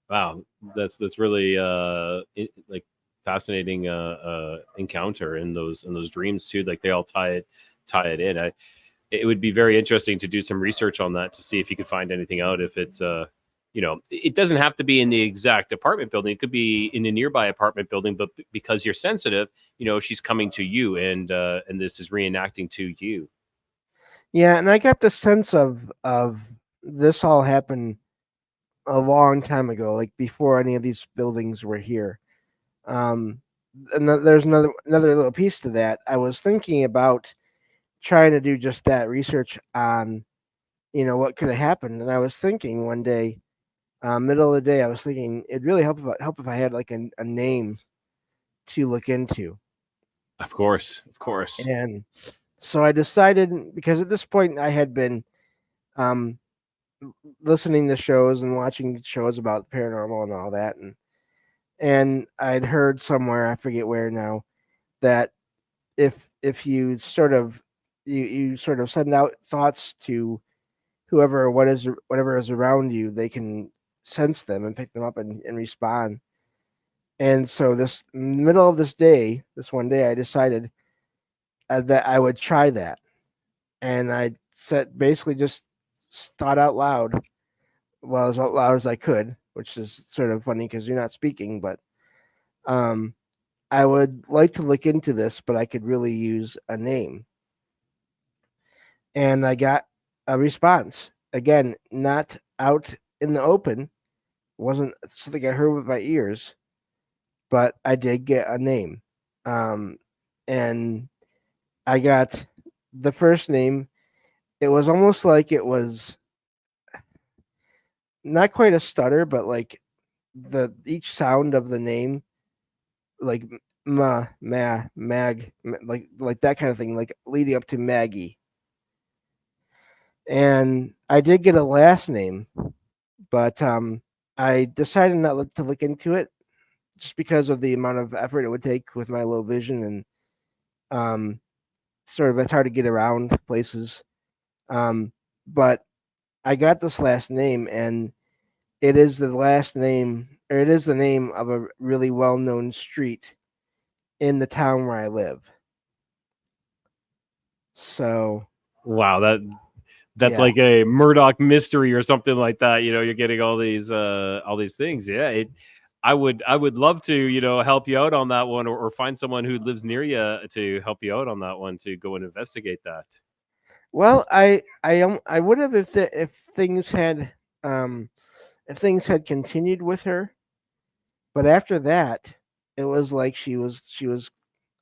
wow, that's really like fascinating encounter in those dreams too. Like they all tie it in. It would be very interesting to do some research on that to see if you could find anything out. If it's it doesn't have to be in the exact apartment building. It could be in a nearby apartment building, but because you're sensitive, she's coming to you, and this is reenacting to you. Yeah, and I got the sense of this all happened a long time ago, like before any of these buildings were here. Um, and there's another little piece to that. I was thinking about trying to do just that research on what could have happened, and I was thinking one day, middle of the day, I was thinking it'd really help if I had like a name to look into, Of course, of course. and so I decided, because at this point I had been um, listening to shows and watching shows about paranormal and all that, and I'd heard somewhere, I forget where now, that if you sort of you sort of send out thoughts to whoever or whatever is around you, they can sense them and pick them up and respond. And so this middle of this one day, I decided that I would try that, and I said basically just thought out loud, well, as loud as I could, which is sort of funny because you're not speaking, but um, I would like to look into this, but I could really use a name. And I got a response. Again, not out in the open. Wasn't something I heard with my ears, but I did get a name. Um, and I got the first name. It was almost like it was not quite a stutter, but like the each sound of the name, like like that kind of thing, like leading up to Maggie. And I did get a last name, but I decided not to look into it just because of the amount of effort it would take with my low vision and um, sort of it's hard to get around places. But I got this last name, and it is the last name, or it is the name of a really well-known street in the town where I live. So Wow, that's yeah. like a Murdoch mystery or something like that. You're getting all these things. Yeah, I would love to, help you out on that one, or find someone who lives near you to help you out on that one to go and investigate that. Well, I would have if things had um if things had continued with her, but after that, it was like she was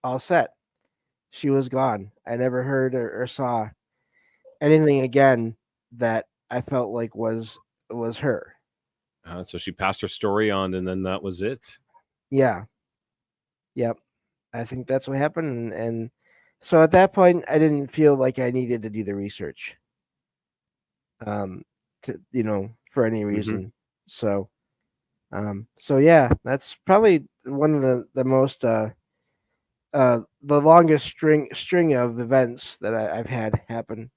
all set. She was gone. I never heard or saw anything again that I felt like was her. So she passed her story on, and then that was it. Yeah. Yep. I think that's what happened, and so at that point, I didn't feel like I needed to do the research, um, to for any Hmm. reason. So yeah, that's probably one of the most the longest string of events that I've had happen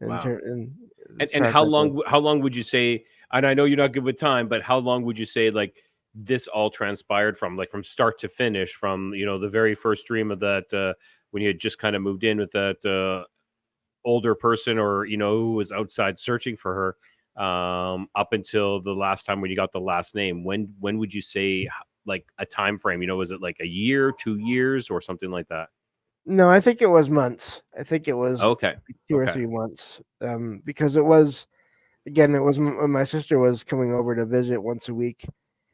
Wow. in And as and far as how that goes. long how long would you say, and I know you're not good with time, but how long would you say, like, this all transpired from, like, from start to finish, from, the very first dream of that, when you had just kind of moved in with that, older person, or, who was outside searching for her, up until the last time when you got the last name? When would you say, like, a time frame? Was it like a year, 2 years, or something like that? No, I think it was months. I think it was Okay. 2 or Okay. 3 months. Because it was again, it was when my sister was coming over to visit once a week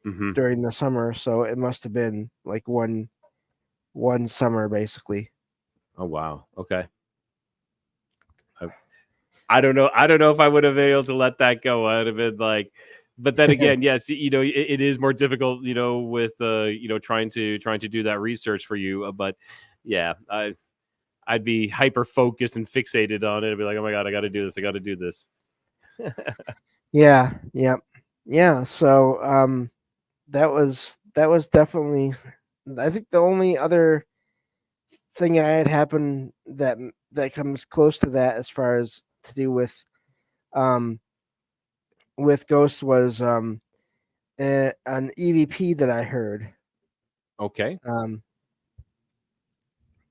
Hmm. during the summer, so it must have been like one summer basically. Oh, wow. Okay. I don't know. I don't know if I would have been able to let that go. I'd have been like, but then again, yes, it is more difficult, with trying to do that research for you. But yeah, I'd be hyper focused and fixated on it. I'd be like, oh my god, I got to do this. I got to do this. Yeah, yeah, yeah. So that was definitely. I think the only other thing I had happen that comes close to that as far as to do um with ghosts was an EVP that I heard Okay. um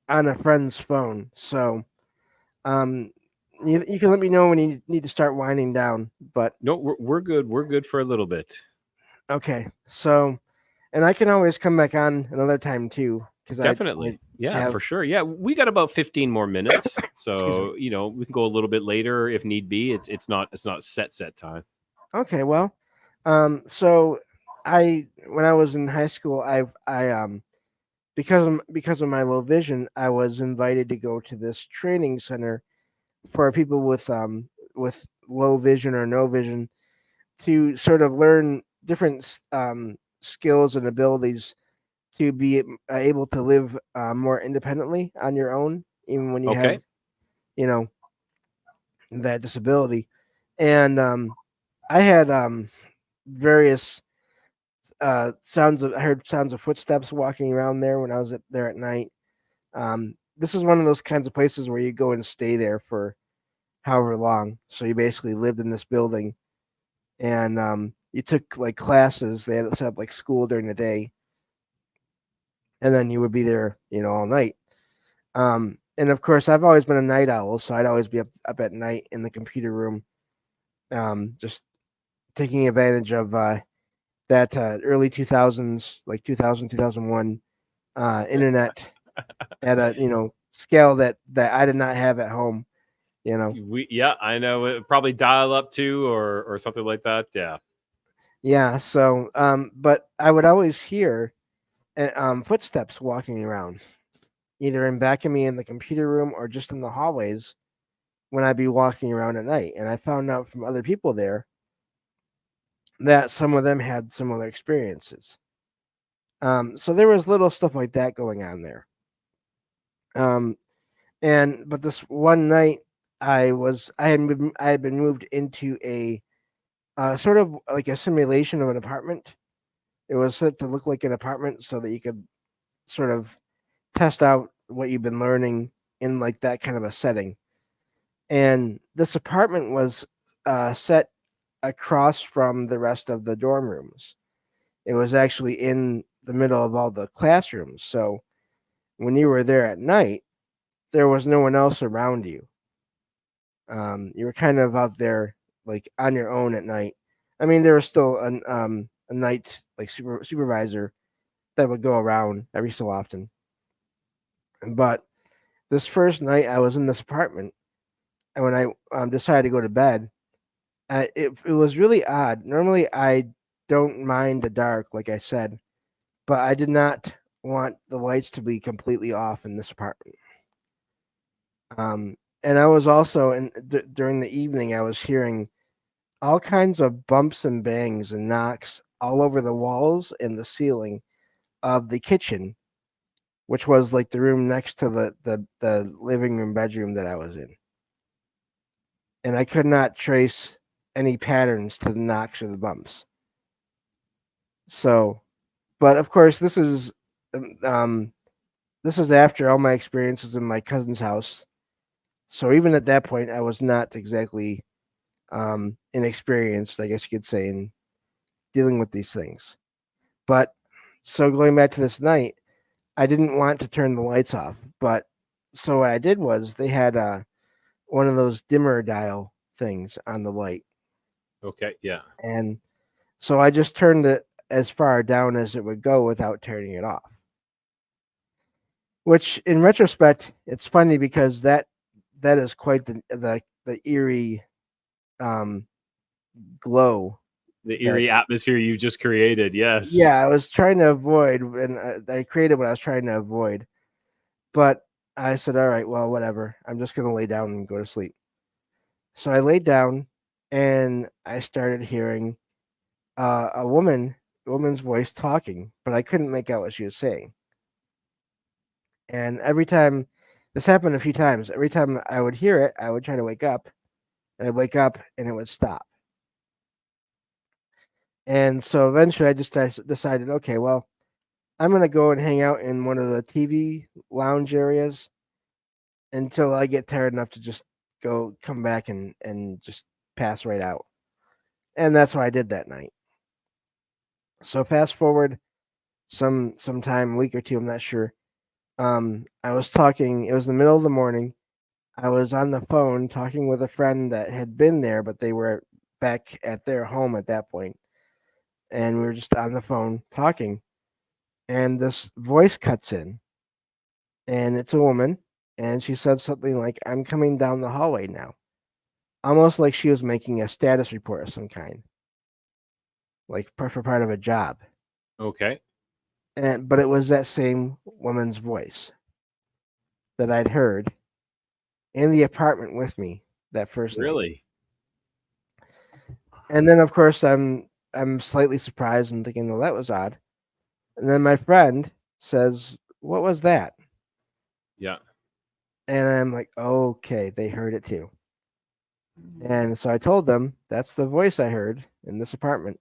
on a friend's phone. So um you can let me know when you need to start winding down. But No, we're good. We're good for a little bit. okay, so and I can always come back on another time too because I Definitely. Yeah, have for sure. Yeah, we got about 15 more minutes. excuse me. So, we can go a little bit later if need be. It's not set time. Okay, well, so I when I was in high school, I because of my low vision, I was invited to go to this training center for people with low vision or no vision to sort of learn different skills and abilities to be able to live more independently on your own, even when you have Okay. you know that disability. And I had various I heard sounds of footsteps walking around there when I was there at night. This is one of those kinds of places where you go and stay there for however long. So you basically lived in this building, and you took like classes. They had set up like school during the day, and then you would be there, all night. And of course, I've always been a night owl, so I'd always be up at night in the computer room, just taking advantage of that early 2000s, like 2000, 2001 internet at a scale that I did not have at home. you know. Yeah, I know. Probably dial up too, or something like that. Yeah. Yeah. So, but I would always hear footsteps walking around, either in back of me in the computer room or just in the hallways when I'd be walking around at night. And I found out from other people there that some of them had similar experiences. So there was little stuff like that going on there. Um, but this one night, I had been moved into a sort of like a simulation of an apartment. It was set to look like an apartment so that you could sort of test out what you've been learning in like that kind of a setting. And this apartment was set across from the rest of the dorm rooms. It was actually in the middle of all the classrooms. So when you were there at night, there was no one else around you. You were kind of out there like on your own at night. I mean, there was still a night like supervisor that would go around every so often. But this first night I was in this apartment, and when I decided to go to bed, it was really odd. Normally, I don't mind the dark, like I said, but I did not want the lights to be completely off in this apartment. And I was also during the evening, I was hearing all kinds of bumps and bangs and knocks all over the walls and the ceiling of the kitchen, which was like the room next to the living room bedroom that I was in. And I could not trace any patterns to the knocks or the bumps. So, but of course, um, um, this was after all my experiences in my cousin's house. So even at that point, I was not exactly inexperienced, I guess you could say, in dealing with these things. But so going back to this night, I didn't want to turn the lights off. But so what I did was they had one of those dimmer dial things on the light, Okay. Yeah. and so I just turned it as far down as it would go without turning it off. Which, in retrospect, it's funny because that is quite the eerie um, glow The that. eerie atmosphere you just created. Yes. Yeah, I was trying to avoid, and I created what I was trying to avoid. But I said, all right, well, whatever. I'm just going to lay down and go to sleep. So I laid down and I started hearing a woman's voice talking, but I couldn't make out what she was saying. And every time, this happened a few times, every time I would hear it, I would try to wake up, and I'd wake up and it would stop. And so eventually I just decided, okay, well, I'm going to go and hang out in one of the TV lounge areas until I get tired enough to just come back and just pass right out. And that's what I did that night. So fast forward some time, a week or two, I'm not sure. I was talking, it was the middle of the morning. I was on the phone talking with a friend that had been there, but they were back at their home at that point. And we were just on the phone talking. And this voice cuts in, and it's a woman. And she said something like, I'm coming down the hallway now. Almost like she was making a status report of some kind, like for part of a job. Okay. But it was that same woman's voice that I'd heard in the apartment with me that first night. Really? And then of course I'm slightly surprised and thinking, well, that was odd. And then my friend says, what was that? Yeah. And I'm like, okay, they heard it too. And so I told them that's the voice I heard in this apartment.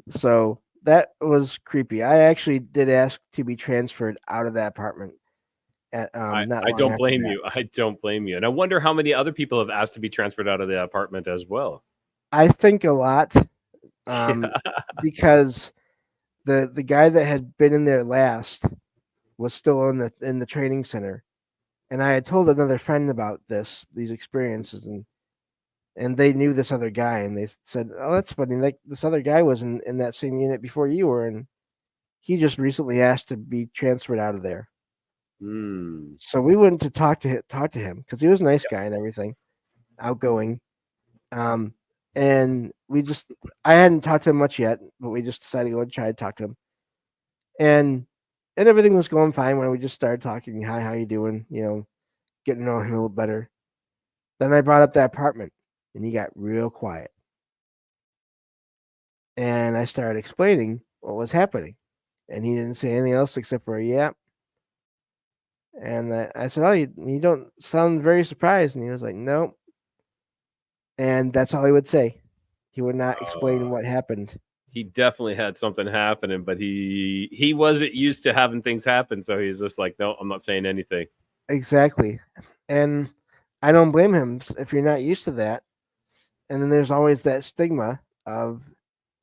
So that was creepy. I actually did ask to be transferred out of that apartment at not I long don't after blame that. you. I don't blame you. And I wonder how many other people have asked to be transferred out of the apartment as well. I think a lot, Yeah. because the guy that had been in there last was still in the training center, and I had told another friend about these experiences, and they knew this other guy, and they said, oh, that's funny, like this other guy was in that same unit before you were, and he just recently asked to be transferred out of there. Mm. So we went to talk to him because he was a nice guy and everything, outgoing. Um, and I hadn't talked to him much yet, but we just decided to go and try to talk to him. And everything was going fine when we just started talking. Hi, how you doing? Getting to know him a little better. Then I brought up that apartment, and he got real quiet. And I started explaining what was happening, and he didn't say anything else except for yeah. And I said, "Oh, you don't sound very surprised." And he was like, "No." And that's all he would say. He would not explain Uh, what happened. he definitely had something happening, but he wasn't used to having things happen, so he's just like, no, I'm not saying anything. Exactly. And I don't blame him if you're not used to that. And then there's always that stigma of,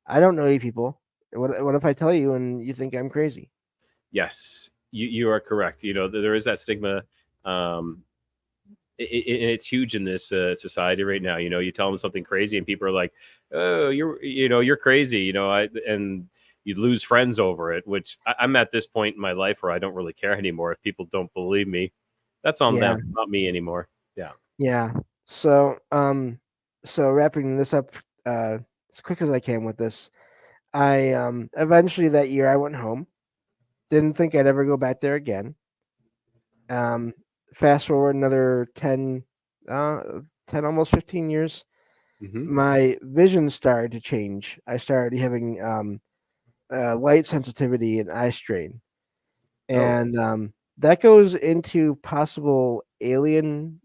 I don't know you people. What if I tell you and you think I'm crazy? Yes, you are correct. There is that stigma. Um, and it's huge in this society right now. You tell them something crazy, and people are like, "Oh, you're crazy." And you lose friends over it. Which I'm at this point in my life where I don't really care anymore. If people don't believe me, that's on Yeah. them, not me anymore. Yeah. Yeah. So wrapping this up as quick as I can with this, I eventually that year I went home. Didn't think I'd ever go back there again. Um, Fast forward another uh, 10 almost 15 years, Hmm. my vision started to change. I started having light sensitivity and eye strain, Oh, and that goes into possible alien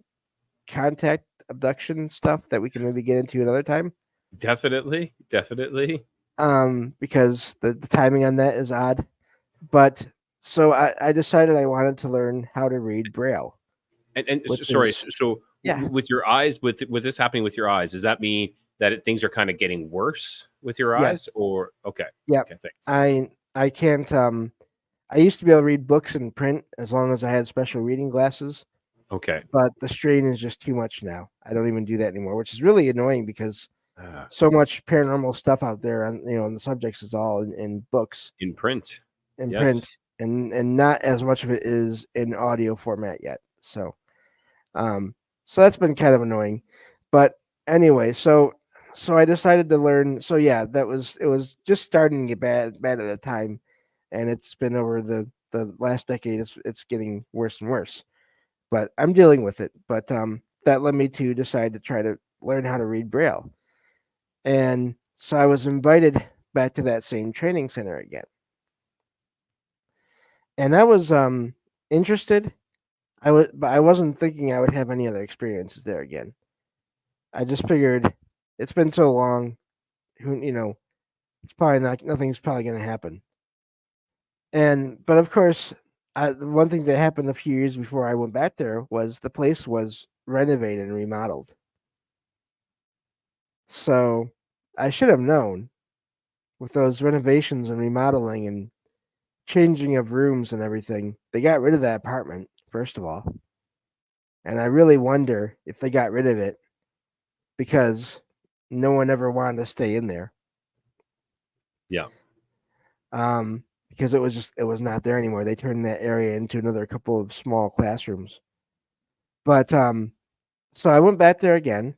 contact abduction stuff that we can maybe get into another time. definitely, definitely. Because the timing on that is odd. But so I decided I wanted to learn how to read Braille, which Sorry. is So yeah, with your eyes, with this happening with your eyes, does that mean that things are kind of getting worse with your yes, eyes, or okay? yep. Okay, thanks. I can't I used to be able to read books in print as long as I had special reading glasses, Okay. but the strain is just too much now. I don't even do that anymore, which is really annoying because Uh, so much paranormal stuff out there on on the subjects is all in books in print. in print, Yes. and not as much of it is in audio format yet. Um so that's been kind of annoying. But anyway, so I decided to learn. So yeah, it was just starting to get bad at the time, and it's been over the last decade. It's getting worse and worse. But I'm dealing with it. But that led me to decide to try to learn how to read Braille. And so I was invited back to that same training center again. And I was interested. But I wasn't thinking I would have any other experiences there again. I just figured it's been so long. Who it's probably not nothing's probably going to happen. And but of course, the one thing that happened a few years before I went back there was the place was renovated and remodeled. So I should have known with those renovations and remodeling and changing of rooms and everything. They got rid of that apartment first of all, and I really wonder if they got rid of it because no one ever wanted to stay in there. Yeah. Because it was not there anymore. They turned that area into another couple of small classrooms. But so I went back there again,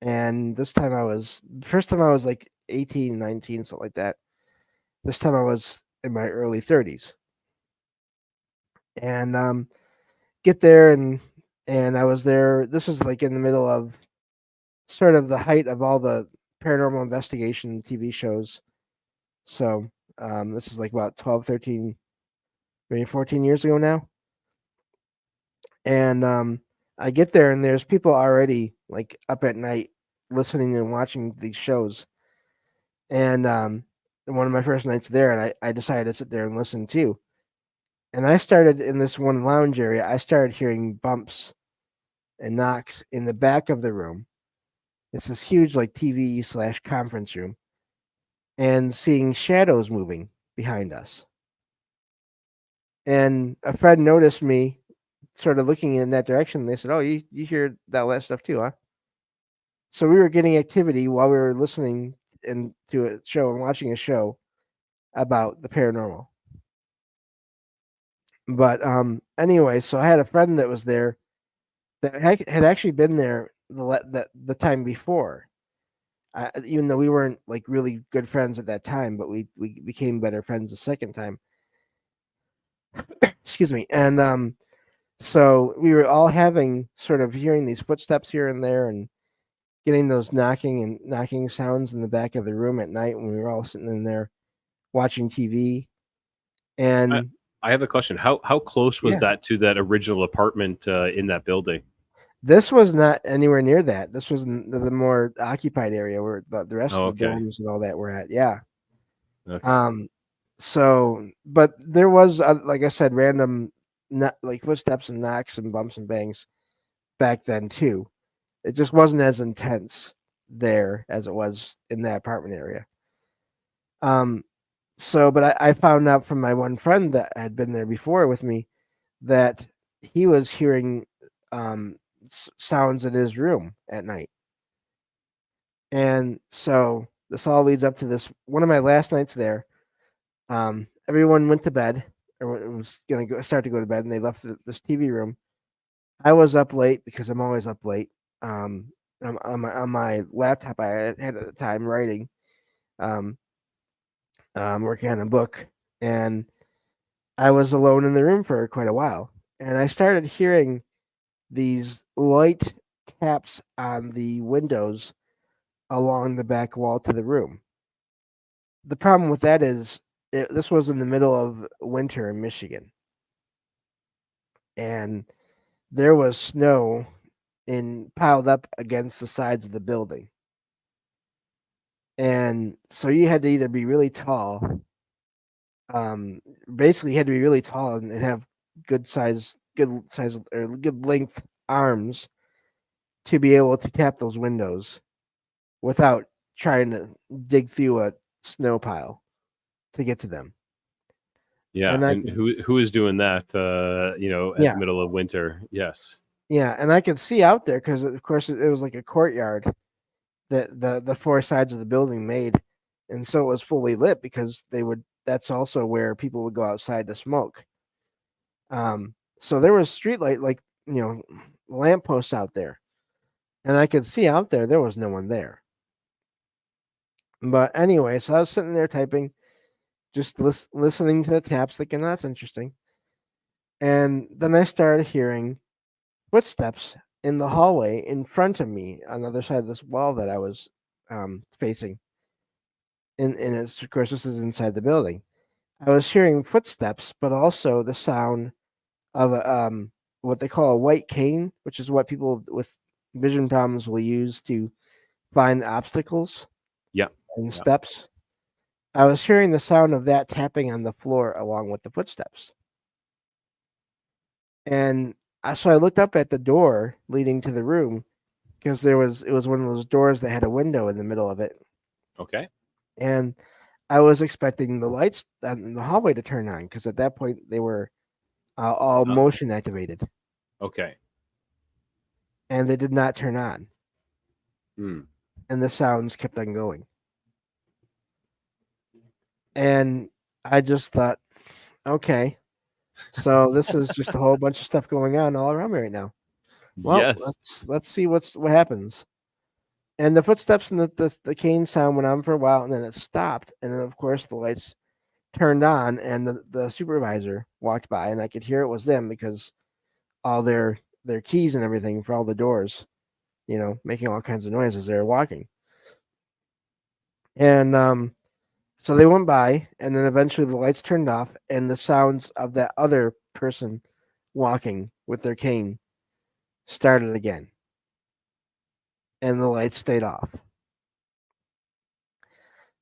and this time first time I was like 18, 19, something like that. This time I was in my early 30s. And get there and I was there. This was like in the middle of sort of the height of all the paranormal investigation TV shows. So this is like about 12, 13, maybe 14 years ago now. And I get there and there's people already like up at night listening and watching these shows. And one of my first nights there, and I decided to sit there and listen too. And I started in this one lounge area. I started hearing bumps and knocks in the back of the room. It's this huge like TV/conference room, and seeing shadows moving behind us. And a friend noticed me sort of looking in that direction. And they said, "Oh, you hear that last stuff too, huh?" So we were getting activity while we were listening and to a show and watching a show about the paranormal. But anyway, so I had a friend that was there that had actually been there the time before. Even though we weren't like really good friends at that time, but we became better friends the second time. Excuse me. And so we were all having sort of hearing these footsteps here and there, and getting those knocking sounds in the back of the room at night when we were all sitting in there watching TV. I, And I have a question. How close was yeah, that to that original apartment in that building? this was not anywhere near that. This was in the more occupied area where the rest Oh, of the okay. dorms and all that were at. Yeah. Okay. Um. So, but there was, like I said, random, not like footsteps and knocks and bumps and bangs back then too. It just wasn't as intense there as it was in that apartment area. Um. So, but I found out from my one friend that had been there before with me that he was hearing sounds in his room at night. And so this all leads up to this one of my last nights there. Everyone went to bed, or was gonna start to go to bed, and they left this TV room. I was up late because I'm always up late. Um, on my laptop I had at the time writing, um, working on a book, and I was alone in the room for quite a while, and I started hearing these light taps on the windows along the back wall to the room. The problem with that is this was in the middle of winter in Michigan, and there was snow in piled up against the sides of the building. And so you had to either be really tall, basically you had to be really tall and have good size or good length arms to be able to tap those windows without trying to dig through a snow pile to get to them. Yeah, And I and could, who is doing that? At the yeah, middle of winter. Yes. yeah, and I could see out there because of course it was like a courtyard that the four sides of the building made, and so it was fully lit because they would. That's also where people would go outside to smoke. So there was street light, like lampposts out there, and I could see out there. There was no one there. But anyway, so I was sitting there typing, just listening to the taps, thinking that's interesting. And then I started hearing footsteps in the hallway in front of me on the other side of this wall that I was facing. And it's, of course, this is inside the building. I was hearing footsteps, but also the sound of what they call a white cane, which is what people with vision problems will use to find obstacles Yeah. and Yeah. steps. I was hearing the sound of that tapping on the floor along with the footsteps. And so I looked up at the door leading to the room because it was one of those doors that had a window in the middle of it. Okay. And I was expecting the lights in the hallway to turn on because at that point they were all Uh, motion activated, okay. and they did not turn on, Hmm. and the sounds kept on going. And I just thought, okay, so this is just a whole bunch of stuff going on all around me right now. Well, Yes. let's see what happens. And the footsteps and the cane sound went on for a while, and then it stopped, and then of course the lights turned on, and the supervisor walked by, and I could hear it was them because all their keys and everything for all the doors, making all kinds of noise as they were walking. And so they went by, and then eventually the lights turned off, and the sounds of that other person walking with their cane started again, and the lights stayed off.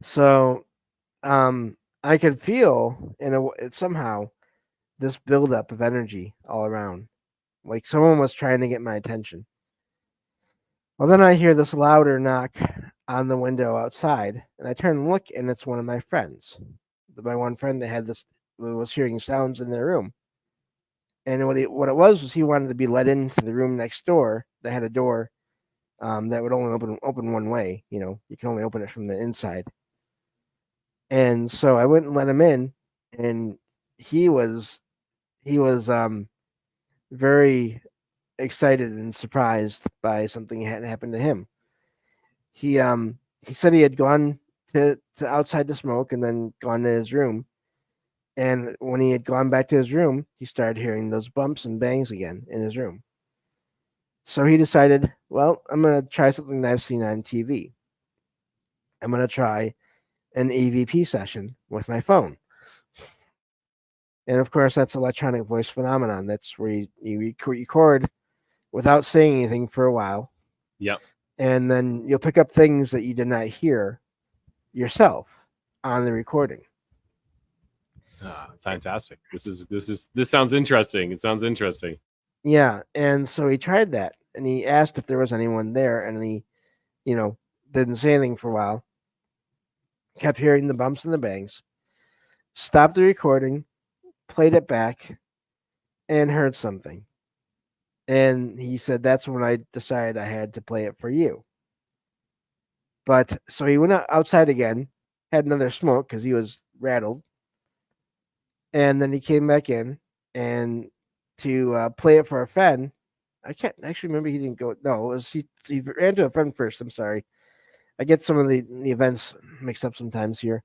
So I could feel somehow this buildup of energy all around, like someone was trying to get my attention. Well, then I hear this louder knock on the window outside, and I turn and look, and it's one of my friends. My one friend that had this was hearing sounds in their room, and what it was he wanted to be let into the room next door that had a door that would only open one way. You can only open it from the inside. And so I went and let him in, and he was he was very excited and surprised by something that hadn't happened to him. He said he had gone to outside to smoke and then gone to his room. And when he had gone back to his room, he started hearing those bumps and bangs again in his room. So he decided, well, I'm going to try something that I've seen on TV. I'm going to try an EVP session with my phone. And of course, that's electronic voice phenomenon. That's where you record without saying anything for a while. Yep. And then you'll pick up things that you did not hear yourself on the recording. Fantastic. This sounds interesting. It sounds interesting. Yeah. And so he tried that and he asked if there was anyone there. And he, didn't say anything for a while. Kept hearing the bumps and the bangs. Stopped the recording, played it back, and heard something. And he said, that's when I decided I had to play it for you. But so he went outside again, had another smoke because he was rattled. And then he came back in and to play it for a friend. I can't actually remember. He didn't go. No, it was he ran to a friend first. I'm sorry. I get some of the events mixed up sometimes here.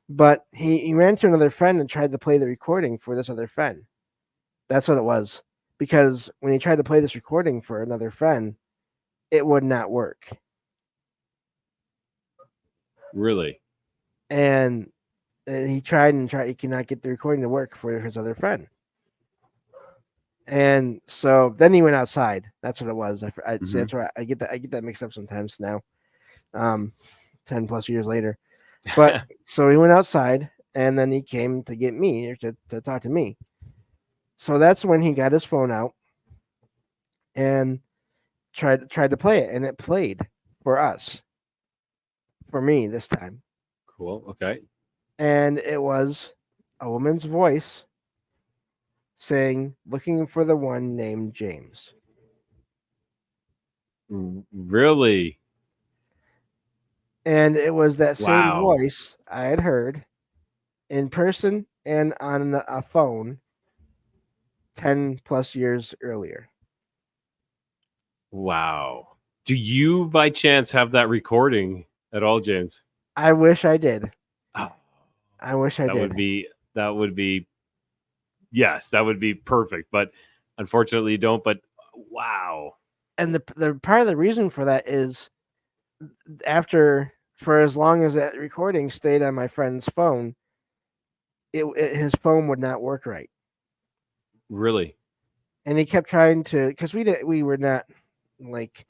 But he ran to another friend and tried to play the recording for this other friend. That's what it was. Because when he tried to play this recording for another friend, it would not work. Really? And he tried and tried. He could not get the recording to work for his other friend. And so then he went outside. That's what it was. See, that's where I get that mixed up sometimes now. 10 plus years later. But so he went outside and then he came to get me or to talk to me. So that's when he got his phone out and tried to play it, and it played for us. For me this time. Cool. Okay. And it was a woman's voice saying, looking for the one named James. Really? And it was that same Wow. voice I had heard in person and on a phone 10 plus years earlier. Wow. Do you by chance have that recording at all, James? I wish I did. Oh, I wish I did. That would be yes, that would be perfect. But unfortunately you don't. But wow. And the part of the reason for that is for as long as that recording stayed on my friend's phone, his phone would not work right. Really? And he kept trying to, because we were not like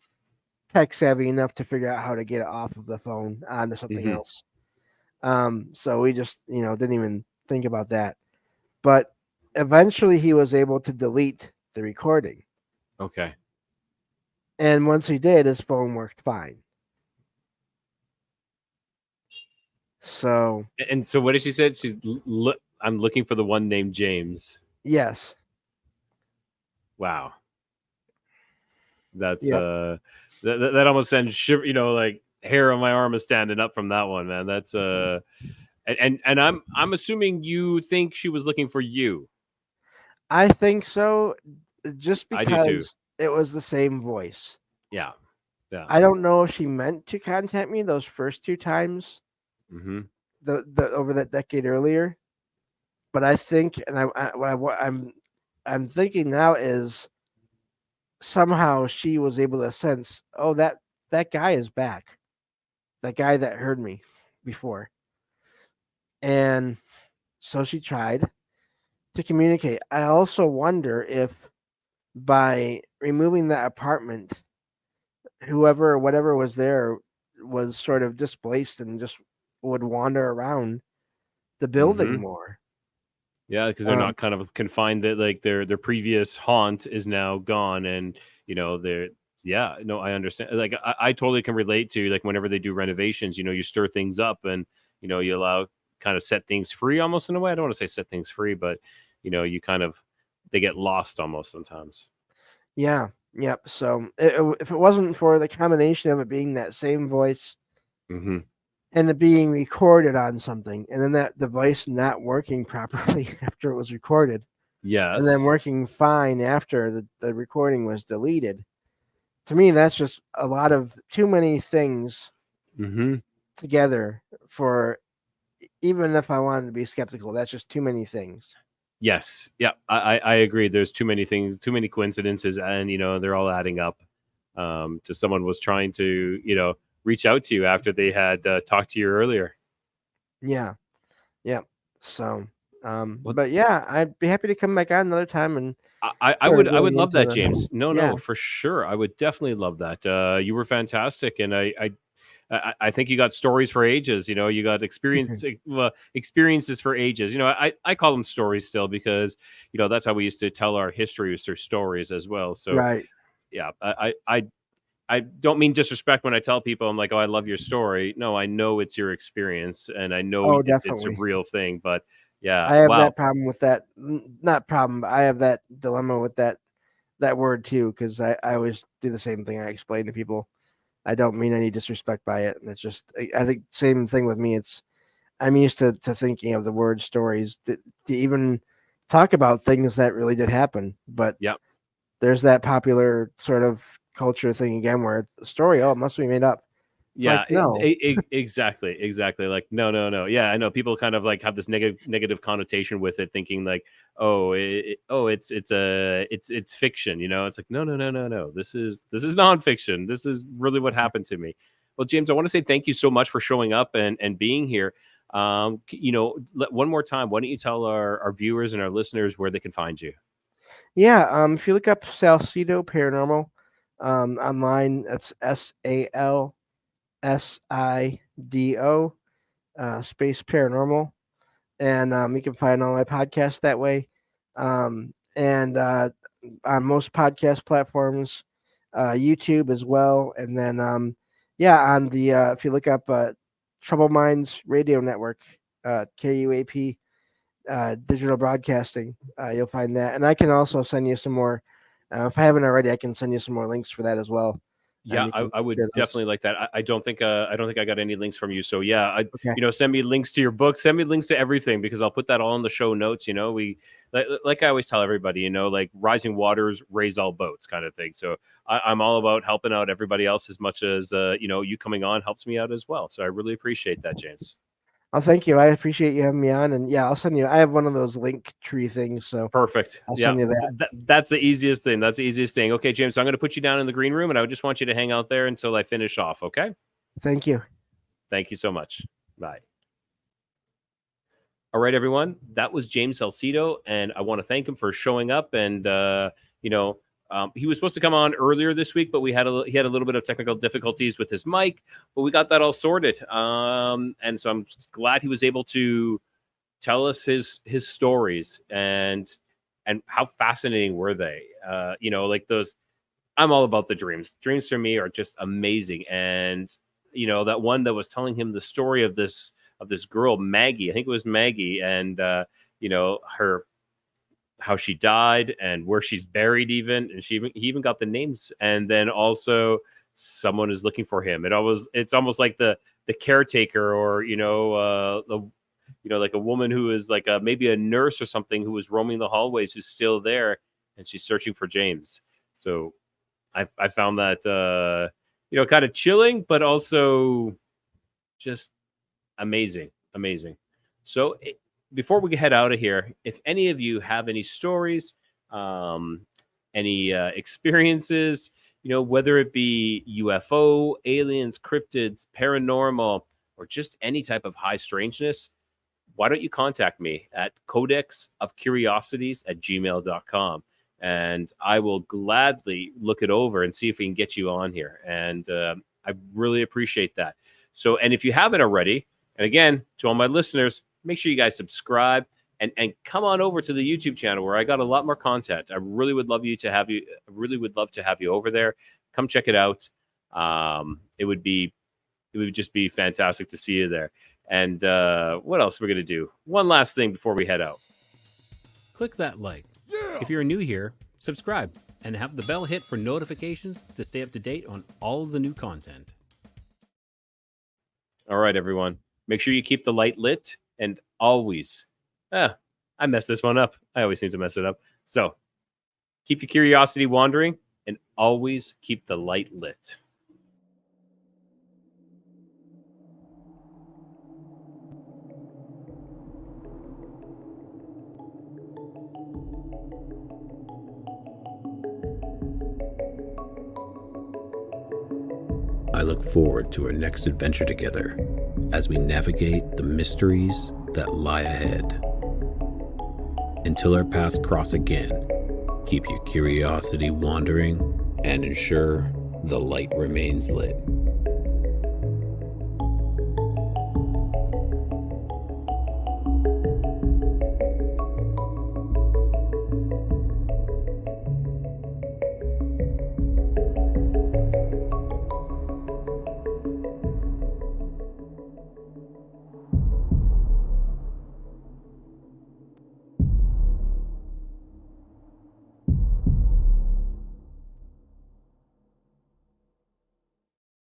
tech savvy enough to figure out how to get it off of the phone onto something else. So we just didn't even think about that. But eventually he was able to delete the recording. Okay. And once he did, his phone worked fine. So what did she say? I'm looking for the one named James. Yes. Wow. That's that almost sends shiver, like hair on my arm is standing up from that one, man. That's and I'm assuming you think she was looking for you. I think so, just I do too. because it was the same voice. Yeah. I don't know if she meant to contact me those first two times. The over that decade earlier, but I think, and I'm thinking now is somehow she was able to sense, oh, that guy is back, that guy that heard me before, and so she tried to communicate. I also wonder if by removing that apartment, whoever or whatever was there was sort of displaced and just would wander around the building more. Yeah, because they're not kind of confined, that like their previous haunt is now gone, and they're I understand. Like I totally can relate to, like, whenever they do renovations, you stir things up and you allow, kind of set things free almost in a way. I don't want to say set things free, but you kind of, they get lost almost sometimes. Yeah. Yep. So if it wasn't for the combination of it being that same voice and it being recorded on something, and then that device not working properly after it was recorded, and then Yes. working fine after the recording was deleted. To me, that's just a lot of too many things Mm-hmm. together for even if I wanted to be skeptical. That's just too many things. Yes. Yeah. I agree. There's too many things, too many coincidences, and they're all adding up. To someone was trying to reach out to you after they had talked to you earlier. Yeah, yeah. So, What but yeah, I'd be happy to come back on another time and I start would going love into that, the James. No, yeah. no, for sure. I would definitely love that. You were fantastic, and I think you got stories for ages. You got experiences for ages. I call them stories still because that's how we used to tell our history was through stories as well. So Right. yeah, I don't mean disrespect when I tell people I'm like, oh, I love your story. No, I know it's your experience, and I know Oh, it's a definitely. real thing. But yeah, I have wow, that problem with that. Not problem, but I have that dilemma with that word too because I always do the same thing. I explain to people. I don't mean any disrespect by it, and it's just I think same thing with me. It's I'm used to thinking of the word stories to even talk about things that really did happen, but yeah. there's that popular sort of culture thing again where it's a story. Oh, it must be made up. It's Yeah, like no, exactly, exactly. Like, no, no, no. Yeah, I know people kind of like have this negative connotation with it, thinking like, oh, it's fiction. It's like, no, no, no, no, no. This is nonfiction. This is really what happened to me. Well, James, I want to say thank you so much for showing up and being here. One more time, why don't you tell our viewers and our listeners where they can find you? yeah. If you look up Salsido Paranormal, online, that's SALSIDO space paranormal, and you can find all my podcasts that way. And on most podcast platforms, YouTube as well, and then yeah, on the if you look up Trouble Minds Radio Network, KUAP digital broadcasting, you'll find that, and I can also send you some more. If I haven't already, I can send you some more links for that as well, and Yeah, you I, can I would share those. definitely like that. I don't think I got any links from you. So yeah, Okay, send me links to your book, send me links to everything because I'll put that all in the show notes. We like I always tell everybody, like rising waters raise all boats kind of thing. So I'm all about helping out everybody else as much as you coming on helps me out as well. So I really appreciate that, James. well, thank you. I appreciate you having me on, and yeah, I'll send you. I have one of those link tree things, so Perfect. I'll Yeah, send you that. that's the easiest thing. That's the easiest thing. Okay, James, so I'm going to put you down in the green room, and I just want you to hang out there until I finish off. Okay. Thank you. Thank you so much. Bye. All right, everyone. That was James Salsido, and I want to thank him for showing up. And you know, he was supposed to come on earlier this week, but he had a little bit of technical difficulties with his mic, but we got that all sorted. And so I'm glad he was able to tell us his stories and how fascinating were they. Like those. I'm all about the dreams. Dreams for me are just amazing, and that one that was telling him the story of this girl Maggie. I think it was Maggie, and her how she died and where she's buried, even, and he even got the names. And then also someone is looking for him. It's almost like the caretaker, or the like a woman who is like maybe a nurse or something, who was roaming the hallways, who's still there, and she's searching for James. So I found that kind of chilling, but also just amazing, amazing. So before we head out of here, if any of you have any stories, um, any experiences, whether it be UFO, aliens, cryptids, paranormal, or just any type of high strangeness, why don't you contact me at codexofcuriosities@gmail.com, and I will gladly look it over and see if we can get you on here. And I really appreciate that. So, and if you haven't already, and again, to all my listeners, make sure you guys subscribe and come on over to the YouTube channel where I got a lot more content. I really would love to have you over there. Come check it out. It would just be fantastic to see you there. And what else we're gonna do? One last thing before we head out. Click that like. If you're new here, subscribe and have the bell hit for notifications to stay up to date on all of the new content. All right, everyone. Make sure you keep the light lit and always, I messed this one up. I always seem to mess it up. So keep your curiosity wandering and always keep the light lit. I look forward to our next adventure together as we navigate the mysteries that lie ahead. Until our paths cross again, keep your curiosity wandering and ensure the light remains lit.